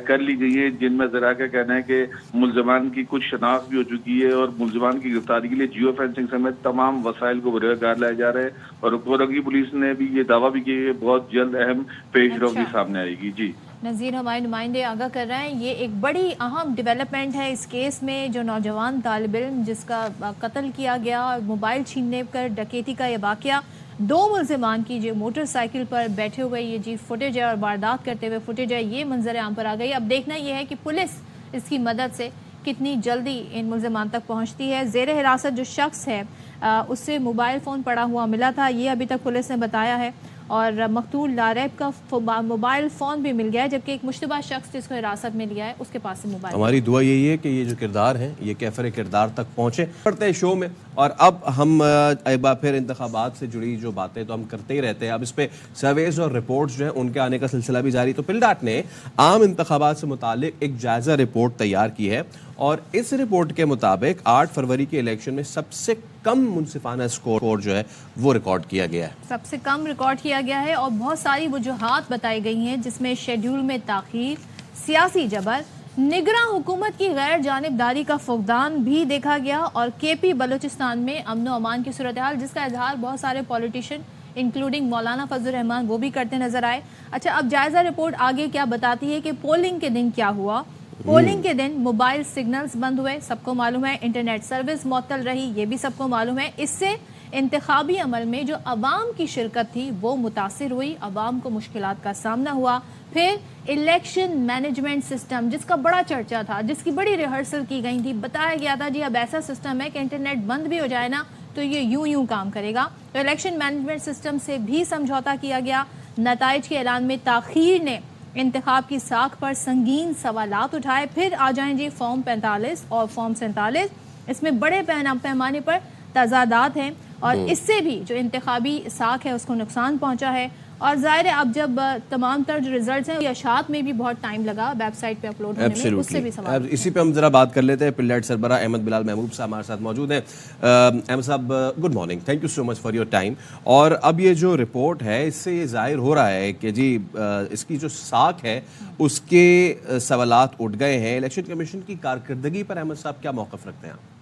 کر لی گئی ہیں, جن میں ذرائع کا کہنا ہے کہ ملزمان کی کچھ شناخت بھی ہو چکی ہے, اور ملزمان کی گرفتاری کے لیے جیو فینسنگ سمیت تمام وسائل کو بروئے کار لائے جا رہے ہیں. اور کورنگی پولیس نے بھی یہ دعویٰ بھی کیا کہ بہت جلد اہم پیش رفت بھی سامنے آئے گی. جی نذیر, ہمارے نمائندے آگاہ کر رہے ہیں, یہ ایک بڑی اہم ڈیولپمنٹ ہے اس کیس میں. جو نوجوان طالب علم جس کا قتل کیا گیا, موبائل چھیننے کر ڈکیتی کا یہ واقعہ, 2 ملزمان کی جو موٹر سائیکل پر بیٹھے ہوئے یہ جی فوٹیج ہے اور واردات کرتے ہوئے فوٹیج ہے, یہ منظر عام پر آ گئی. اب دیکھنا یہ ہے کہ پولیس اس کی مدد سے کتنی جلدی ان ملزمان تک پہنچتی ہے. زیر حراست جو شخص ہے اس سے موبائل فون پڑا ہوا ملا تھا, یہ ابھی تک پولیس نے بتایا ہے, اور مقتول لاریب کا موبائل فون بھی مل گیا ہے, جبکہ ایک مشتبہ شخص جس کو حراست میں لیا ہے اس کے پاس سے موبائل. ہماری دعا یہی ہے کہ یہ جو کردار ہیں یہ کیفر کردار تک پہنچے. پڑھتے ہیں شو میں, اور اب ہم ایک بار پھر انتخابات سے جڑی جو باتیں تو ہم کرتے ہی رہتے ہیں, اب اس پہ سرویز اور رپورٹس جو ہیں ان کے آنے کا سلسلہ بھی جاری. تو پلڈاٹ نے عام انتخابات سے متعلق ایک جائزہ رپورٹ تیار کی ہے, اور اس رپورٹ کے مطابق 8 فروری کے الیکشن میں سب سے کم منصفانہ اسکور جو ہے وہ ریکارڈ کیا گیا ہے. سب سے کم ریکارڈ کیا گیا ہے, اور بہت ساری وجوہات بتائی گئی ہیں, جس میں شیڈول میں تاخیر, سیاسی جبر, نگراں حکومت کی غیر جانبداری کا فقدان بھی دیکھا گیا, اور KP بلوچستان میں امن و امان کی صورتحال, جس کا اظہار بہت سارے پولیٹیشین انکلوڈنگ مولانا فضل الرحمان وہ بھی کرتے نظر آئے. اچھا, اب جائزہ رپورٹ آگے کیا بتاتی ہے کہ پولنگ کے دن کیا ہوا. پولنگ کے دن موبائل سگنلز بند ہوئے, سب کو معلوم ہے. انٹرنیٹ سروس معطل رہی, یہ بھی سب کو معلوم ہے. اس سے انتخابی عمل میں جو عوام کی شرکت تھی وہ متاثر ہوئی, عوام کو مشکلات کا سامنا ہوا. پھر الیکشن مینجمنٹ سسٹم جس کا بڑا چرچا تھا, جس کی بڑی ریہرسل کی گئی تھی, بتایا گیا تھا جی اب ایسا سسٹم ہے کہ انٹرنیٹ بند بھی ہو جائے نا تو یہ یوں کام کرے گا. تو الیکشن مینجمنٹ سسٹم سے بھی سمجھوتا کیا گیا. نتائج کے اعلان میں تاخیر نے انتخاب کی ساکھ پر سنگین سوالات اٹھائے. پھر آ جائیں جی فارم 45 اور فارم 47, اس میں بڑے پیمانے پر تضادات ہیں, اور اس سے بھی جو انتخابی ساکھ ہے اس کو نقصان پہنچا ہے. اور ظاہر ہے اب جب تمام تر جو ریزلٹس ہیں اشاعت میں بھی بہت ٹائم لگا ویب سائٹ پہ اپلوڈ ہونے میں, اس سے بھی سوال. اسی پہ ہم ذرا بات کر لیتے ہیں. پلڈاٹ سربراہ احمد بلال محبوب صاحب ہمارے ساتھ موجود ہیں. احمد صاحب good morning, thank you so much for your time. اور اب یہ جو رپورٹ ہے اس سے یہ ظاہر ہو رہا ہے کہ جی اس کی جو ساکھ ہے اس کے سوالات اٹھ گئے ہیں. الیکشن کمیشن کی کارکردگی پر احمد صاحب کیا موقف رکھتے ہیں آپ؟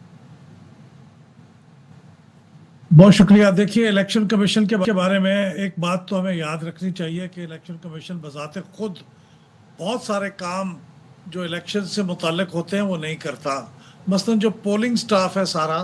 بہت شکریہ. دیکھیے, الیکشن کمیشن کے بارے میں ایک بات تو ہمیں یاد رکھنی چاہیے کہ الیکشن کمیشن بذات خود بہت سارے کام جو الیکشن سے متعلق ہوتے ہیں وہ نہیں کرتا. مثلا جو پولنگ سٹاف ہے سارا,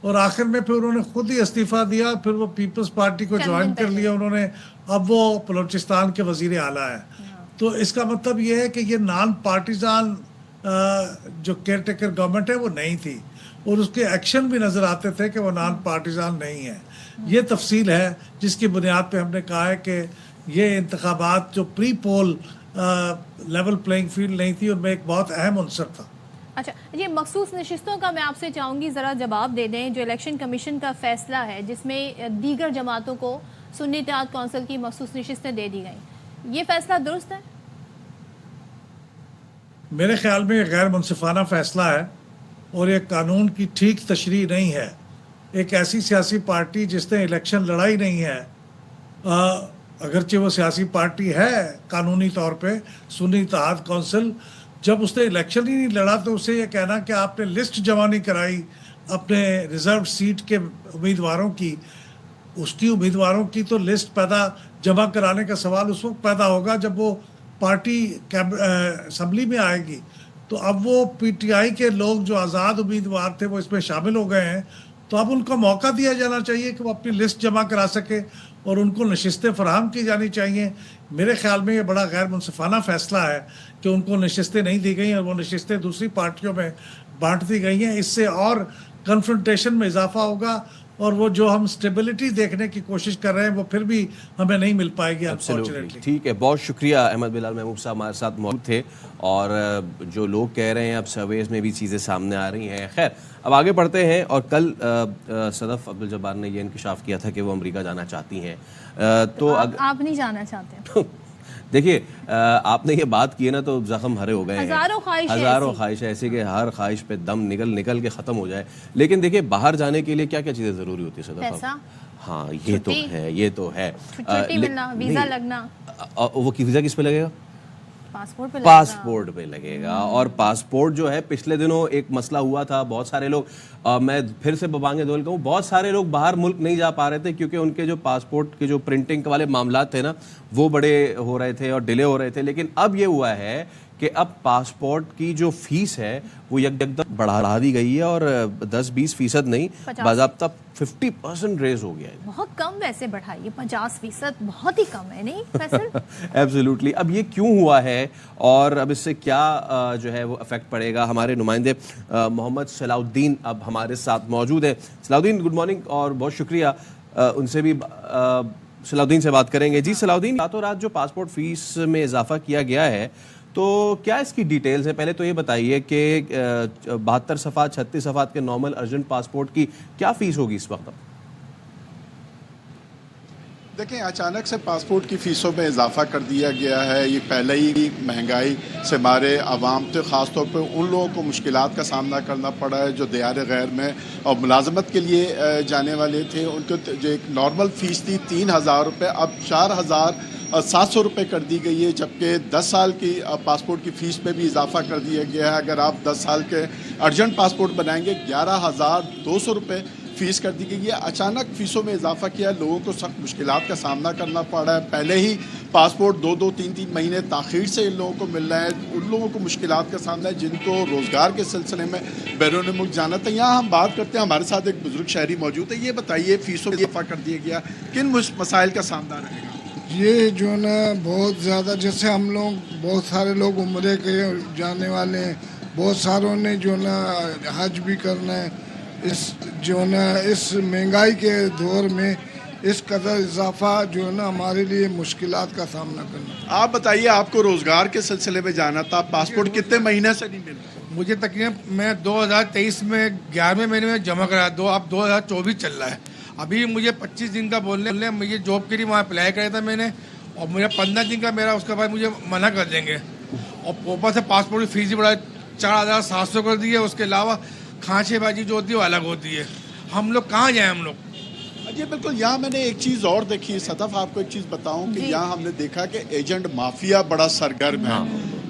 اور آخر میں پھر انہوں نے خود ہی استعفیٰ دیا, پھر وہ پیپلز پارٹی کو جوائن کر لیا انہوں نے, اب وہ بلوچستان کے وزیر اعلیٰ ہیں. تو اس کا مطلب یہ ہے کہ یہ نان پارٹیزان جو کیئر ٹیکر گورنمنٹ ہے وہ نہیں تھی, اور اس کے ایکشن بھی نظر آتے تھے کہ وہ نان پارٹیزان نہیں ہے. یہ تفصیل ہے جس کی بنیاد پہ ہم نے کہا ہے کہ یہ انتخابات جو پری پول لیول پلینگ فیلڈ نہیں تھی, ان میں ایک بہت اہم عنصر تھا. اچھا, یہ مخصوص نشستوں کا میں آپ سے چاہوں گی ذرا جواب دے دیں. جو الیکشن کمیشن کا فیصلہ ہے جس میں دیگر جماعتوں کو سنی اتحاد کونسل کی مخصوص نشستیں دے دی گئیں, یہ فیصلہ درست ہے؟ میرے خیال میں یہ غیر منصفانہ فیصلہ ہے اور یہ قانون کی ٹھیک تشریح نہیں ہے. ایک ایسی سیاسی پارٹی جس نے الیکشن لڑائی نہیں ہے, اگرچہ وہ سیاسی پارٹی ہے قانونی طور پہ سنی اتحاد کونسل, جب اس نے الیکشن ہی نہیں لڑا تو اسے یہ کہنا کہ آپ نے لسٹ جمع نہیں کرائی اپنے ریزرو سیٹ کے امیدواروں کی, اس کی امیدواروں کی تو لسٹ جمع کرانے کا سوال اس وقت پیدا ہوگا جب وہ پارٹی اسمبلی میں آئے گی. تو اب وہ پی ٹی آئی کے لوگ جو آزاد امیدوار تھے وہ اس میں شامل ہو گئے ہیں, تو اب ان کو موقع دیا جانا چاہیے کہ وہ اپنی لسٹ جمع کرا سکے اور ان کو نشستیں فراہم کی جانی چاہیے. میرے خیال میں یہ بڑا غیر منصفانہ فیصلہ ہے کہ ان کو نشستیں نہیں دی گئیں اور وہ نشستیں دوسری پارٹیوں میں بانٹ دی گئی ہیں. اس سے اور کنفرنٹیشن میں اضافہ ہوگا, اور وہ جو ہم سٹیبلٹی دیکھنے کی کوشش کر رہے ہیں وہ پھر بھی ہمیں نہیں مل پائے گی انفارچونیٹلی. ٹھیک ہے, بہت شکریہ. احمد بلال محمود صاحب ہمارے ساتھ موجود تھے, اور جو لوگ کہہ رہے ہیں اب سرویز میں بھی چیزیں سامنے آ رہی ہیں. خیر, اب آگے بڑھتے ہیں. اور کل صدف عبدالجبار نے یہ انکشاف کیا تھا کہ وہ امریکہ جانا چاہتی ہیں, تو آپ نہیں جانا چاہتے؟ دیکھیے, آپ نے یہ بات کی ہے نا تو زخم ہرے ہو گئے ہیں. ہزاروں خواہشیں ایسی کہ ہر خواہش پہ دم نکل کے ختم ہو جائے. لیکن دیکھیے, باہر جانے کے لیے کیا کیا چیزیں ضروری ہوتی ہے صدف؟ ہاں, یہ تو ہے. چھٹی ملنا, ویزا لگنا. وہ ویزا کس پہ لگے گا؟ پاسپورٹ پہ لگے گا. اور پاسپورٹ جو ہے, پچھلے دنوں ایک مسئلہ ہوا تھا, بہت سارے لوگ, میں پھر سے ببانگ دول کہوں, بہت سارے لوگ باہر ملک نہیں جا پا رہے تھے کیونکہ ان کے جو پاسپورٹ کے جو پرنٹنگ والے معاملات تھے نا وہ بڑے ہو رہے تھے اور ڈیلے ہو رہے تھے. لیکن اب یہ ہوا ہے کہ اب پاسپورٹ کی جو فیس ہے وہ یکدم بڑھا دی گئی ہے, اور 10-20% نہیں, باضابطہ 50% ریز ہو گیا ہے. بہت کم ویسے بڑھائیے, 50% بہت ہی کم ہے نہیں فیصل؟ ایبسلیوٹلی. اب یہ کیوں ہوا ہے اور اب اس سے کیا جو ہے وہ افیکٹ پڑے گا, ہمارے نمائندے محمد صلاح الدین اب ہمارے ساتھ موجود ہیں. صلاح الدین, گڈ مارننگ اور بہت شکریہ. ان سے بھی صلاح الدین سے بات کریں گے. جی صلاح الدین, راتوں رات جو پاسپورٹ فیس میں اضافہ کیا گیا ہے تو کیا اس کی ڈیٹیلز ہیں؟ پہلے تو یہ بتائیے کہ 72 صفحات 36 صفحات کے نارمل ارجنٹ پاسپورٹ کی کیا فیس ہوگی اس وقت؟ دیکھیں, اچانک سے پاسپورٹ کی فیسوں میں اضافہ کر دیا گیا ہے. یہ پہلے ہی مہنگائی سے مارے عوام تو خاص طور پہ ان لوگوں کو مشکلات کا سامنا کرنا پڑا ہے جو دیار غیر میں اور ملازمت کے لیے جانے والے تھے. ان کو جو ایک نارمل فیس تھی 3,000 روپے, اب 4,700 روپے کر دی گئی ہے, جبکہ 10 سال کی پاسپورٹ کی فیس پہ بھی اضافہ کر دیا گیا ہے. اگر آپ 10 سال کے ارجنٹ پاسپورٹ بنائیں گے 11,200 روپے فیس کر دی گئی ہے. اچانک فیسوں میں اضافہ کیا, لوگوں کو سخت مشکلات کا سامنا کرنا پڑا ہے. پہلے ہی پاسپورٹ 2-2 3-3 مہینے تاخیر سے ان لوگوں کو مل رہا ہے. ان لوگوں کو مشکلات کا سامنا ہے جن کو روزگار کے سلسلے میں بیرون ملک جانا تھا. یہاں ہم بات کرتے ہیں, ہمارے ساتھ ایک بزرگ شہری موجود ہے. یہ بتائیے, فیسوں میں اضافہ کر دیا گیا, کن مسائل کا سامنا رہے گا؟ یہ جو ہے نا بہت زیادہ, جیسے ہم لوگ بہت سارے لوگ عمرے کے جانے والے ہیں, بہت ساروں نے جو ہے نا حج بھی کرنا ہے. اس جو ہے نا اس مہنگائی کے دور میں اس قدر اضافہ جو ہے نا ہمارے لیے مشکلات کا سامنا کرنا. آپ بتائیے, آپ کو روزگار کے سلسلے میں جانا تھا, پاسپورٹ کتنے مہینے سے نہیں مل رہا؟ مجھے تقریباً میں 2023 میں 11ویں مہینے میں جمع کرایا, اب 2024 چل رہا ہے. ابھی مجھے 25 دن کا بولنے, مجھے جاب کے لیے وہاں اپلائی کیا تھا میں نے, اور مجھے 15 دن کا میرا, اس کے بعد مجھے منع کر دیں گے. اور اوپر سے پاسپورٹ کی فیس بھی بڑھا 4,700 کر دی ہے. اس کے علاوہ کھانچے بازی جو ہوتی ہے وہ الگ ہوتی ہے. ہم لوگ کہاں جائیں ہم لوگ؟ جی بالکل. یہاں میں نے ایک چیز اور دیکھی صدف, آپ کو ایک چیز بتاؤں کہ یہاں ہم نے دیکھا کہ ایجنٹ مافیا بڑا سرگرم ہے.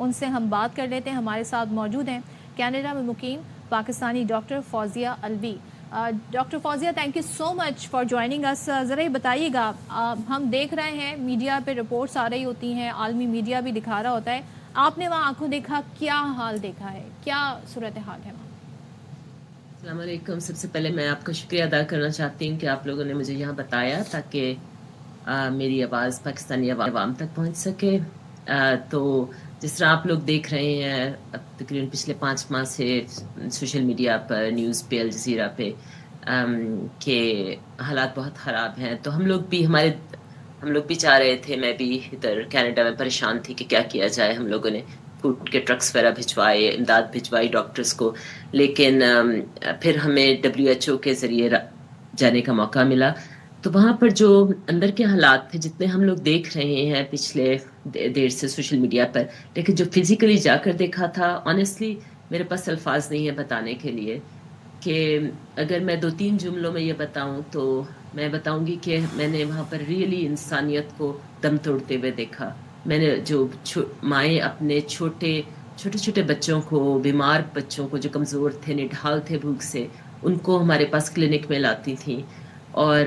ان سے ہم بات کر لیتے ہیں. ہمارے ساتھ موجود ہیں کینیڈا میں مقیم Pakistani doctor Fauzia Alvi. Doctor Fauzia, thank you so much for joining us. ذرا یہ بتائیے گا, ہم دیکھ رہے ہیں میڈیا پہ رپورٹس آ رہی ہوتی ہیں, عالمی میڈیا بھی دکھا رہا ہوتا ہے, آپ نے وہاں آنکھوں دیکھا, کیا حال دیکھا ہے, کیا صورتحال ہے وہاں؟ السلام علیکم. سب سے پہلے میں آپ کا شکریہ ادا کرنا چاہتی ہوں کہ آپ لوگوں نے مجھے یہاں بتایا تاکہ میری آواز پاکستانی عوام تک پہنچ سکے. تو جس طرح آپ لوگ دیکھ رہے ہیں اب تقریباً پچھلے 5 ماہ سے سوشل میڈیا پر, نیوز پہ, الجزیرہ پہ کہ حالات بہت خراب ہیں, تو ہم لوگ بھی چاہ رہے تھے, میں بھی ادھر کینیڈا میں پریشان تھی کہ کیا کیا جائے. ہم لوگوں نے فوڈ کے ٹرکس وغیرہ بھجوائے, امداد بھجوائی ڈاکٹرز کو, لیکن پھر ہمیں WHO کے ذریعے جانے کا موقع ملا. تو وہاں پر جو اندر کے حالات تھے, جتنے ہم لوگ دیکھ رہے ہیں پچھلے دیر سے سوشل میڈیا پر, لیکن جو فزیکلی جا کر دیکھا تھا, آنیسٹلی میرے پاس الفاظ نہیں ہے بتانے کے لیے. کہ اگر میں 2-3 جملوں میں یہ بتاؤں تو میں بتاؤں گی کہ میں نے وہاں پر ریئلی انسانیت کو دم توڑتے ہوئے دیکھا. میں نے جو مائیں اپنے چھوٹے بچوں کو, بیمار بچوں کو جو کمزور تھے, نڈھال تھے بھوک سے, ان کو ہمارے پاس کلینک میں لاتی تھیں. اور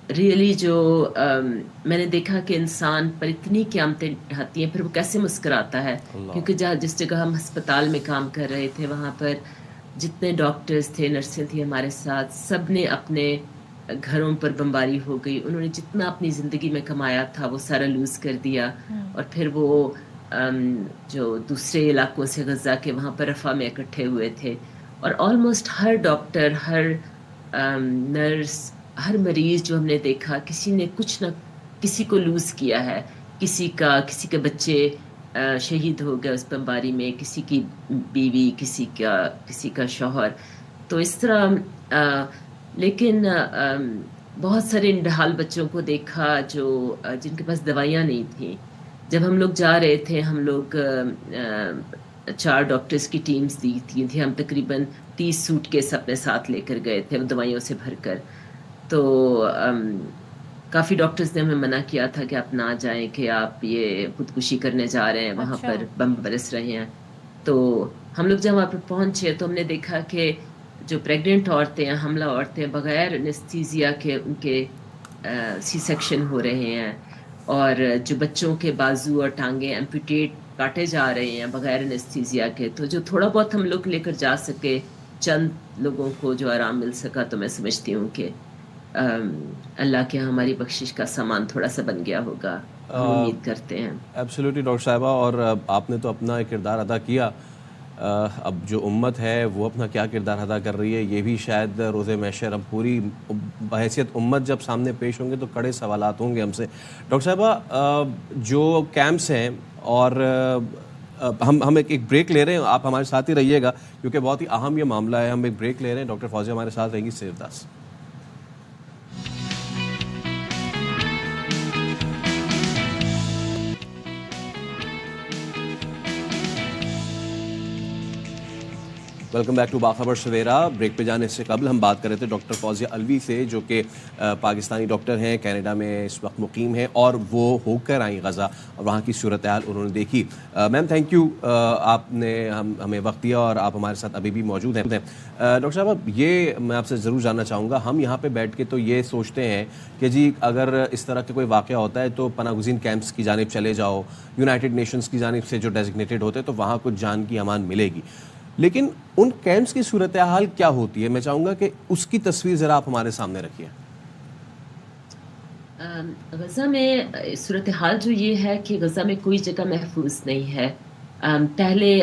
ریئلی جو میں نے دیکھا کہ انسان پر اتنی قیامتیں ڈھاتی ہیں, پھر وہ کیسے مسکراتا ہے. کیونکہ جس جگہ ہم ہسپتال میں کام کر رہے تھے, وہاں پر جتنے ڈاکٹرز تھے, نرسیں تھیں ہمارے ساتھ, سب نے اپنے گھروں پر بمباری ہو گئی. انہوں نے جتنا اپنی زندگی میں کمایا تھا وہ سارا لوز کر دیا. اور پھر وہ جو دوسرے علاقوں سے غزہ کے وہاں پر رفح میں اکٹھے ہوئے تھے, اور آلموسٹ ہر ڈاکٹر, ہر نرس, ہر مریض جو ہم نے دیکھا, کسی نے کچھ نہ کسی کو لوز کیا ہے. کسی کے بچے شہید ہو گئے اس بمباری میں, کسی کی بیوی, کسی کا شوہر. تو اس طرح لیکن بہت سارے نڈھال بچوں کو دیکھا جن کے پاس دوائیاں نہیں تھیں. جب ہم لوگ جا رہے تھے, ہم لوگ 4 ڈاکٹرز کی ٹیمز دی تھی, ہم تقریباً 30 سوٹ کیس اپنے ساتھ لے کر گئے تھے دوائیوں سے بھر کر. تو کافی ڈاکٹرز نے ہمیں منع کیا تھا کہ آپ نہ جائیں, کہ آپ یہ خودکشی کرنے جا رہے ہیں, وہاں پر بم برس رہے ہیں. تو ہم لوگ جب وہاں پر پہنچے تو ہم نے دیکھا کہ جو پریگننٹ عورتیں ہیں, حاملہ عورتیں, بغیر انستھیزیا کے ان کے سی سیکشن ہو رہے ہیں, اور جو بچوں کے بازو اور ٹانگیں ایمپوٹیٹ کاٹے جا رہے ہیں بغیر انستھیزیا کے. تو جو تھوڑا بہت ہم لوگ لے کر جا سکے, چند لوگوں کو جو آرام مل سکا, تو میں سمجھتی ہوں کہ اللہ کے ہماری بخشش کا سامان تھوڑا سا بن گیا ہوگا, ہم امید کرتے ہیں. ایبسلیوٹلی ڈاکٹر صاحبہ, اور آپ نے تو اپنا ایک کردار ادا کیا, اب جو امت ہے وہ اپنا کیا کردار ادا کر رہی ہے, یہ بھی شاید روز محشر اب پوری بحیثیت امت جب سامنے پیش ہوں گے تو کڑے سوالات ہوں گے ہم سے. ڈاکٹر صاحبہ, جو کیمپس ہیں, اور ہم ایک بریک لے رہے ہیں, آپ ہمارے ساتھ ہی رہیے گا کیونکہ بہت ہی اہم یہ معاملہ ہے. ہم ایک بریک لے رہے ہیں, ڈاکٹر فوزیہ ہمارے ساتھ رہیں گی صرف 10. ویلکم بیک ٹو باخبر سویرا. بریک پہ جانے سے قبل ہم بات کر رہے تھے ڈاکٹر فوزیہ الوی سے, جو کہ پاکستانی ڈاکٹر ہیں, کینیڈا میں اس وقت مقیم ہیں, اور وہ ہو کر آئیں غزہ اور وہاں کی صورتحال انہوں نے دیکھی. میم تھینک یو, آپ نے ہمیں وقت دیا اور آپ ہمارے ساتھ ابھی بھی موجود ہیں. ڈاکٹر صاحب, یہ میں آپ سے ضرور جاننا چاہوں گا, ہم یہاں پہ بیٹھ کے تو یہ سوچتے ہیں کہ جی اگر اس طرح کا کوئی واقعہ ہوتا ہے تو پناہ گزین کیمپس کی جانب چلے جاؤ, یونائٹڈ نیشنز کی جانب سے جو ڈیزگنیٹڈ ہوتے ہیں, تو وہاں کچھ جان کی امان ملے گی. لیکن ان کیمپس کی صورتحال کیا ہوتی ہے؟ میں چاہوں گا کہ اس کی تصویر ذرا آپ ہمارے سامنے رکھیے. غزہ میں صورتحال جو یہ ہے کہ غزہ میں کوئی جگہ محفوظ نہیں ہے. پہلے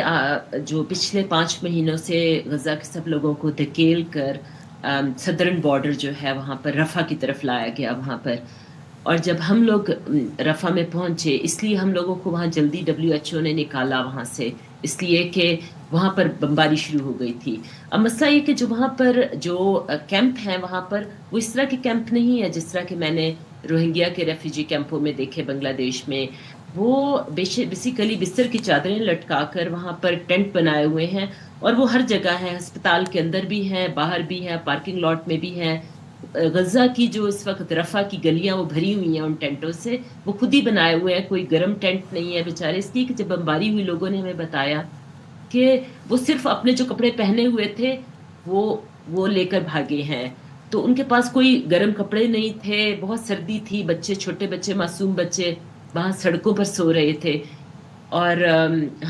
جو پچھلے 5 مہینوں سے غزہ کے سب لوگوں کو دھکیل کر سدرن بارڈر جو ہے وہاں پر رفح کی طرف لایا گیا وہاں پر. اور جب ہم لوگ رفح میں پہنچے, اس لیے ہم لوگوں کو وہاں جلدی WHO نے نکالا وہاں سے, اس لیے کہ وہاں پر بمباری شروع ہو گئی تھی. اب مسئلہ یہ کہ جو وہاں پر جو کیمپ ہیں وہاں پر وہ اس طرح کے کیمپ نہیں ہے جس طرح کہ میں نے روہنگیا کے ریفیوجی کیمپوں میں دیکھے بنگلہ دیش میں. وہ بیسیکلی بستر کی چادریں لٹکا کر وہاں پر ٹینٹ بنائے ہوئے ہیں, اور وہ ہر جگہ ہیں, ہسپتال کے اندر بھی ہیں, باہر بھی ہیں, پارکنگ لاٹ میں بھی ہیں, غزہ کی جو اس وقت رفح کی گلیاں وہ بھری ہوئی ہیں ان ٹینٹوں سے, وہ خود ہی بنائے ہوئے ہیں, کوئی گرم ٹینٹ نہیں ہے بیچارے. اس لیے کہ جب بمباری ہوئی لوگوں نے ہمیں بتایا کہ وہ صرف اپنے جو کپڑے پہنے ہوئے تھے وہ لے کر بھاگے ہیں, تو ان کے پاس کوئی گرم کپڑے نہیں تھے, بہت سردی تھی, بچے, چھوٹے بچے, معصوم بچے وہاں سڑکوں پر سو رہے تھے. اور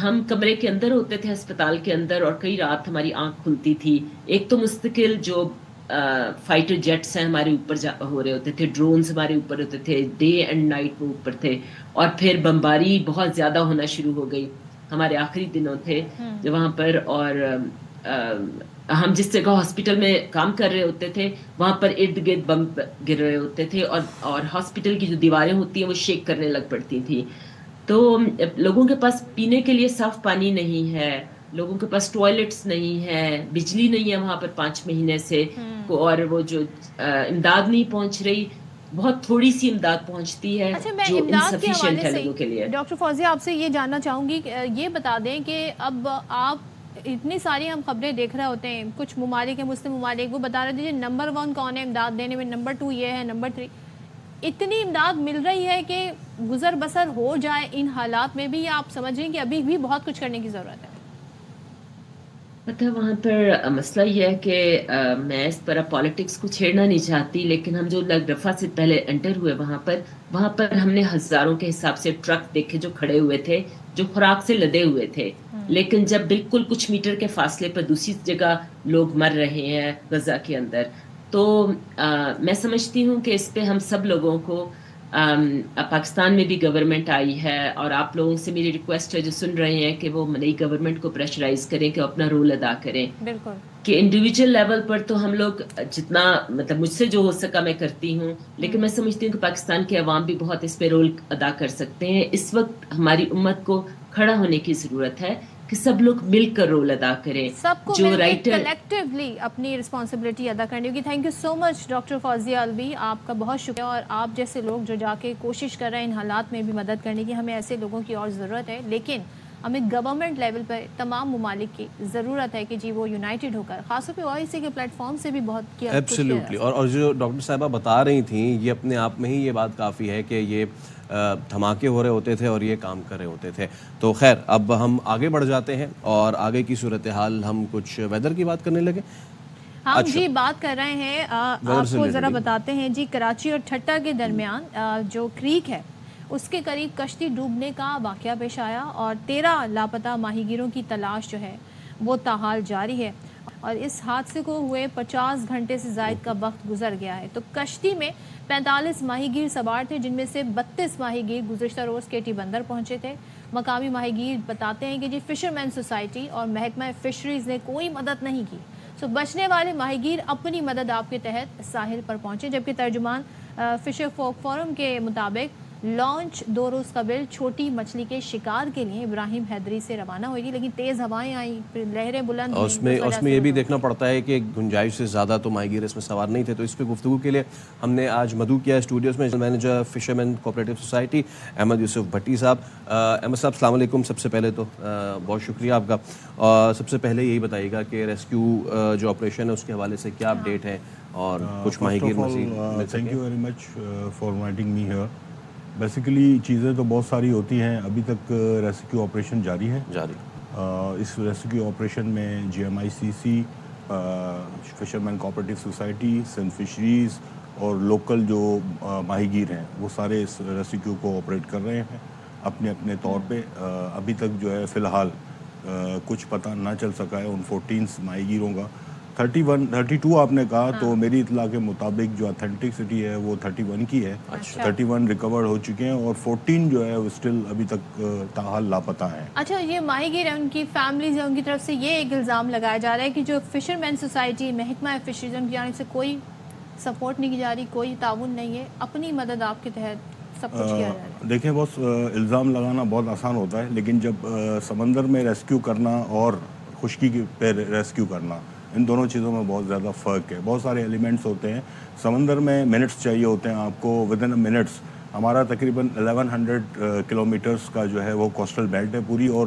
ہم کمرے کے اندر ہوتے تھے ہسپتال کے اندر, اور کئی رات ہماری آنکھ کھلتی تھی. ایک تو مستقل جو فائٹر جیٹس ہیں ہمارے اوپر ہو رہے ہوتے تھے, ڈرونز ہمارے اوپر ہوتے تھے, ڈے اینڈ نائٹ وہ اوپر تھے, اور پھر بمباری بہت زیادہ ہونا شروع ہو گئی. ہمارے آخری دنوں تھے جو وہاں پر, اور ہم جس جگہ ہاسپٹل میں کام کر رہے ہوتے تھے وہاں پر ارد گرد بم گر رہے ہوتے تھے, اور ہاسپٹل کی جو دیواریں ہوتی ہیں وہ شیک کرنے لگ پڑتی تھیں. تو لوگوں کے پاس پینے کے لیے صاف پانی نہیں ہے, لوگوں کے پاس ٹوائلٹس نہیں ہے, بجلی نہیں ہے وہاں پر 5 مہینے سے, اور وہ جو امداد نہیں پہنچ رہی, بہت تھوڑی سی امداد پہنچتی ہے جو انسفیشینٹ ہے لوگوں کے لیے. ڈاکٹر فوزیہ آپ سے یہ جاننا چاہوں گی, یہ بتا دیں کہ اب آپ اتنی ساری ہم خبریں دیکھ رہے ہوتے ہیں, کچھ ممالک ہیں مسلم ممالک, وہ بتا رہے تھے نمبر 1 کون ہے امداد دینے میں, نمبر 2 یہ ہے, نمبر 3, اتنی امداد مل رہی ہے کہ گزر بسر ہو جائے ان حالات میں بھی, یا آپ سمجھ رہے ہیں کہ ابھی بھی بہت کچھ کرنے کی ضرورت ہے؟ پتہ وہاں پر مسئلہ یہ ہے کہ میں اس پر پالیٹکس کو چھیڑنا نہیں چاہتی, لیکن ہم جو رفح سے پہلے انٹر ہوئے وہاں پر ہم نے ہزاروں کے حساب سے ٹرک دیکھے جو کھڑے ہوئے تھے, جو خوراک سے لدے ہوئے تھے, لیکن جب بالکل کچھ میٹر کے فاصلے پر دوسری جگہ لوگ مر رہے ہیں غزہ کے اندر, تو میں سمجھتی ہوں کہ اس پہ ہم سب لوگوں کو, پاکستان میں بھی گورنمنٹ آئی ہے, اور آپ لوگوں سے میری ریکویسٹ ہے جو سن رہے ہیں کہ وہ نئی گورنمنٹ کو پریشرائز کریں کہ اپنا رول ادا کریں. بالکل, کہ انڈیویجول لیول پر تو ہم لوگ جتنا, مطلب مجھ سے جو ہو سکا میں کرتی ہوں, لیکن میں سمجھتی ہوں کہ پاکستان کے عوام بھی بہت اس پہ رول ادا کر سکتے ہیں. اس وقت ہماری امت کو کھڑا ہونے کی ضرورت ہے کہ سب لوگ مل کر رول ادا کریں, سب کو جو مل کے رائٹر کلیکٹیولی اپنی رسپانسبلٹی ادا کرنے ہوگی. Thank you so much doctor Fauzia Alvi, آپ کا بہت شکریہ, اور آپ جیسے لوگ جو جا کے کوشش کر رہے ہیں ان حالات میں بھی مدد کرنے کی, ہمیں ایسے لوگوں کی اور ضرورت ہے, لیکن ہمیں گورنمنٹ لیول پر تمام ممالک کی ضرورت ہے کہ جی وہ یونائٹڈ ہو کر, خاص طور پہ OIC کے پلیٹ فارم سے بھی بہت کیا. ایبسلیوٹلی, اور جو ڈاکٹر صاحبہ بتا رہی تھیں یہ اپنے آپ میں ہی یہ بات کافی ہے کہ یہ دھماکے ہو رہے ہوتے تھے اور یہ کام کر رہے ہوتے تھے. تو خیر اب ہم آگے بڑھ جاتے ہیں اور آگے کی صورتحال ہم کچھ ویدر کی بات کرنے لگے. ہم جی بات کر رہے ہیں, آپ کو ذرا بتاتے ہیں جی, کراچی اور ٹھٹا کے درمیان جو کریک ہے اس کے قریب کشتی ڈوبنے کا واقعہ پیش آیا, اور 13 لاپتہ ماہی گیروں کی تلاش جو ہے وہ تاحال جاری ہے, اور اس حادثے کو ہوئے 50 گھنٹے سے زائد کا وقت گزر گیا ہے. تو کشتی میں 45 ماہی گیر سوار تھے, جن میں سے 32 ماہی گیر گزشتہ روز کیٹی بندر پہنچے تھے. مقامی ماہی گیر بتاتے ہیں کہ جی فشرمین سوسائٹی اور محکمہ فشریز نے کوئی مدد نہیں کی. بچنے والے ماہی گیر اپنی مدد آپ کے تحت ساحل پر پہنچے, جبکہ ترجمان فشر فوک فورم کے مطابق لانچ 2 روز قبل چھوٹی مچھلی کے شکار کے لیے ابراہیم حیدری سے روانہ ہوئی تھی, لیکن تیز ہوائیں آئیں, پھر لہریں بلند ہوئیں. اس میں یہ بھی دیکھنا پڑتا ہے کہ گنجائش سے زیادہ تو ماہی گیر اس میں سوار نہیں تھے. تو اس پہ گفتگو کے لیے ہم نے آج مدعو کیا اسٹوڈیوز میں manager fishermen cooperative society Ahmed Yousuf Bhatti Sahib. Ahmed صاحب السلام علیکم. سب سے پہلے تو بہت شکریہ آپ کا, اور سب سے پہلے یہی بتائیے گا کہ ریسکیو جو آپریشن ہے اس کے حوالے سے کیا اپڈیٹ ہے, اور کچھ ماہی گیر مزید. Thank you very much for inviting me here. Basically چیزیں تو بہت ساری ہوتی ہیں, ابھی تک ریسکیو آپریشن جاری ہے. اس ریسکیو آپریشن میں GMICC, fishermen cooperative society, Sindh fisheries اور لوکل جو ماہی گیر ہیں وہ سارے اس ریسکیو کو آپریٹ کر رہے ہیں اپنے اپنے طور پہ. ابھی تک جو ہے فی الحال کچھ پتہ نہ چل سکا ہے ان 14 ماہی گیروں کا. 32 آپ نے کہا, تو میری اطلاع کے مطابق جو اتھینٹسٹی ہے وہ 31 کی ہے. 31 ریکور ہو چکے ہیں, اور 14 جو ہے وہ اسٹل ابھی تک تاحال لاپتہ ہیں. اچھا, یہ ماہی گیر ہیں, ان کی فیملیز ہیں, ان کی طرف سے یہ ایک الزام لگایا جا رہا ہے کہ جو فشرمین سوسائٹی, محکمہ فشریز, ان کی جانب سے کوئی سپورٹ نہیں کی جا رہی, کوئی تعاون نہیں ہے, اپنی مدد آپ کے تحت سب کچھ کیا جا رہا ہے. دیکھیں, بس الزام لگانا بہت آسان ہوتا ہے, لیکن جب سمندر میں ریسکیو کرنا اور خشکی پہ ریسکیو کرنا, ان دونوں چیزوں میں بہت زیادہ فرق ہے. بہت سارے ایلیمنٹس ہوتے ہیں. سمندر میں منٹس چاہیے ہوتے ہیں آپ کو, ود ان منٹس. ہمارا تقریباً 1100 کلومیٹرز کا جو ہے وہ کوسٹل بیلٹ ہے پوری, اور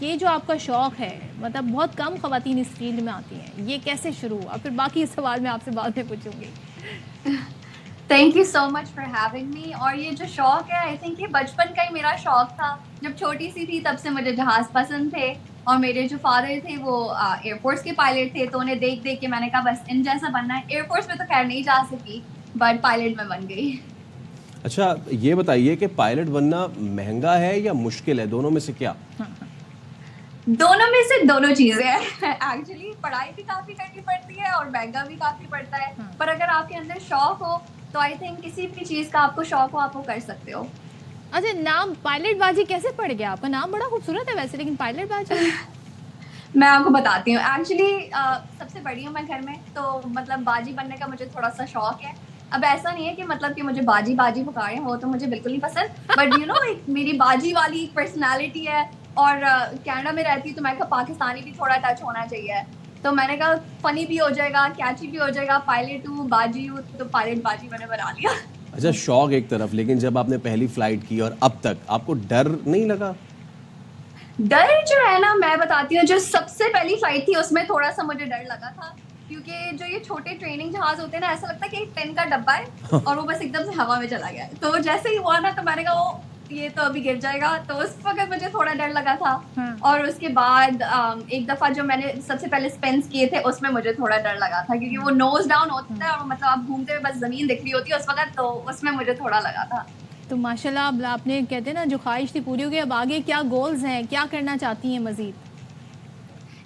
یہ جو آپ کا شوق ہے مطلب بہت کم خواتین اس فیلڈ میں آتی ہیں, یہ کیسے شروع ہوا؟ پھر باقی سوال میں آپ سے بعد میں پوچھوں گی. Thank you so much for having me. اور یہ جو شوق ہے آئی تھنک یہ بچپن کا ہی میرا شوق تھا. جب چھوٹی سی تھی تب سے مجھے جہاز پسند تھے, اور میرے جو فادر تھے وہ ایئر فورس کے پائلٹ تھے, تو انہیں دیکھ دیکھ کے میں نے کہا بس ان جیسا بننا ہے. ایئر فورس میں تو خیر نہیں جا سکی بٹ پائلٹ میں بن گئی. اچھا یہ بتائیے کہ پائلٹ بننا مہنگا ہے یا مشکل ہے, دونوں میں سے کیا؟ دونوں میں سے دونوں چیزیں ہیں. ایکچولی پڑھائی بھی کافی کرنی پڑتی ہے اور مہنگا بھی کافی پڑتا ہے, پر اگر آپ کے اندر شوق ہو تو آئی تھنک کسی بھی چیز کا آپ کو شوق ہو آپ وہ کر سکتے ہو. اچھا نام پائلٹ باجی کیسے پڑ گیا؟ آپ کا نام بڑا خوبصورت ہے ویسے, لیکن پائلٹ باجی میں آپ کو بتاتی ہوں. ایکچولی سب سے بڑی ہوں میں گھر میں, تو مطلب باجی بننے کا مجھے تھوڑا سا شوق ہے. اب ایسا نہیں ہے کہ مطلب کہ مجھے باجی باجی پکارے ہو تو مجھے بالکل نہیں پسند, بٹ یو نو میری باجی والی ایک پرسنالٹی ہے. اور کینیڈا میں رہتی ہوں تو میں کہا پاکستانی بھی تھوڑا ٹچ ہونا چاہیے, تو میں نے کہا فنی بھی ہو جائے گا, کیچی بھی ہو جائے گا. پائلٹ ہوں, باجی ہوں, تو پائلٹ باجی میں نے بنا لیا. اچھا شوق ایک طرف, لیکن جب آپ نے پہلی فلائٹ کی اور اب تک آپ کو ڈر نہیں لگا؟ ڈر جو ہے نا میں بتاتی ہوں, جو سب سے پہلی فلائٹ تھی اس میں تھوڑا سا مجھے ڈر لگا تھا, کیونکہ جو یہ چھوٹے ٹریننگ جہاز ہوتے ہیں نا ایسا لگتا ہے کہ ایک پین کا ڈبہ ہے اور وہ بس ایک دم سے ہوا میں چلا گیا. تو جیسے ہی ہوا نا تو میں نے کہا وہ یہ تو ابھی گر جائے گا, تو اس وقت مجھے تھوڑا ڈر لگا تھا. اور اس کے بعد ایک دفعہ جو میں نے سب سے پہلے اسپینس کیے تھے اس میں مجھے تھوڑا ڈر لگا تھا, کیونکہ وہ نوز ڈاؤن ہوتا ہے اور مطلب آپ گھومتے ہوئے بس زمین دکھ رہی ہوتی ہے اس وقت, تو اس میں مجھے تھوڑا لگا تھا. تو ماشاءاللہ اب آپ نے کہتے ہیں نا جو خواہش تھی پوری ہو گئی, اب آگے کیا گولز ہیں, کیا کرنا چاہتی ہیں مزید؟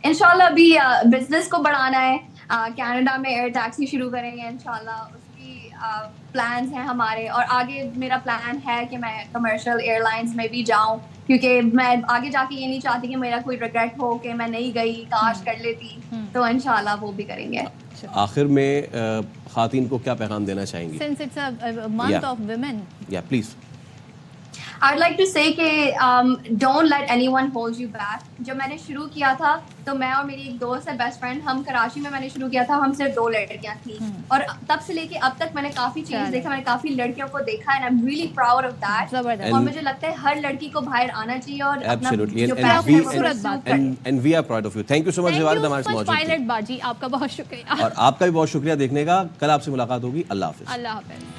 انشاءاللہ ابھی بزنس کو بڑھانا ہے. کینیڈا میں ایئر ٹیکسی شروع کریں گے انشاءاللہ, اس کی پلانز ہیں ہمارے. اور آگے میرا پلان ہے کہ میں کمرشل ایئر لائنس میں بھی جاؤں, کیونکہ میں آگے جا کے یہ نہیں چاہتی کہ میرا کوئی ریگریٹ ہو کہ میں نہیں گئی, کاش کر لیتی. تو انشاءاللہ وہ بھی کریں گے. آخر میں خواتین کو کیا پیغام دینا چاہیں گی؟ Since it's a month of women. Yeah, please. I'd like to say کہ don't let anyone hold you back. جب میں نے شروع کیا تھا تو میں اور میری ایک دوست ہے بیسٹ فرینڈ, ہم کراچی میں نے شروع کیا تھا, ہم صرف 2 لڑکیاں تھیں, اور تب سے لے کے اب تک میں نے کافی چینج دیکھا, میں نے کافی لڑکیوں کو دیکھا, and I'm really proud of that. اور مجھے لگتا ہے ہر لڑکی کو باہر آنا چاہیے اور اپنا جو پیشن ہے وہ پرسو کرے. And we are proud of you. Thank you so much جواہد ہمارے ساتھ موجود تھیں. پائلٹ باجی آپ کا بہت شکریہ. اور آپ کا بھی بہت شکریہ دیکھنے کا. کل آپ سے ملاقات ہوگی. اللہ حافظ. اللہ حافظ.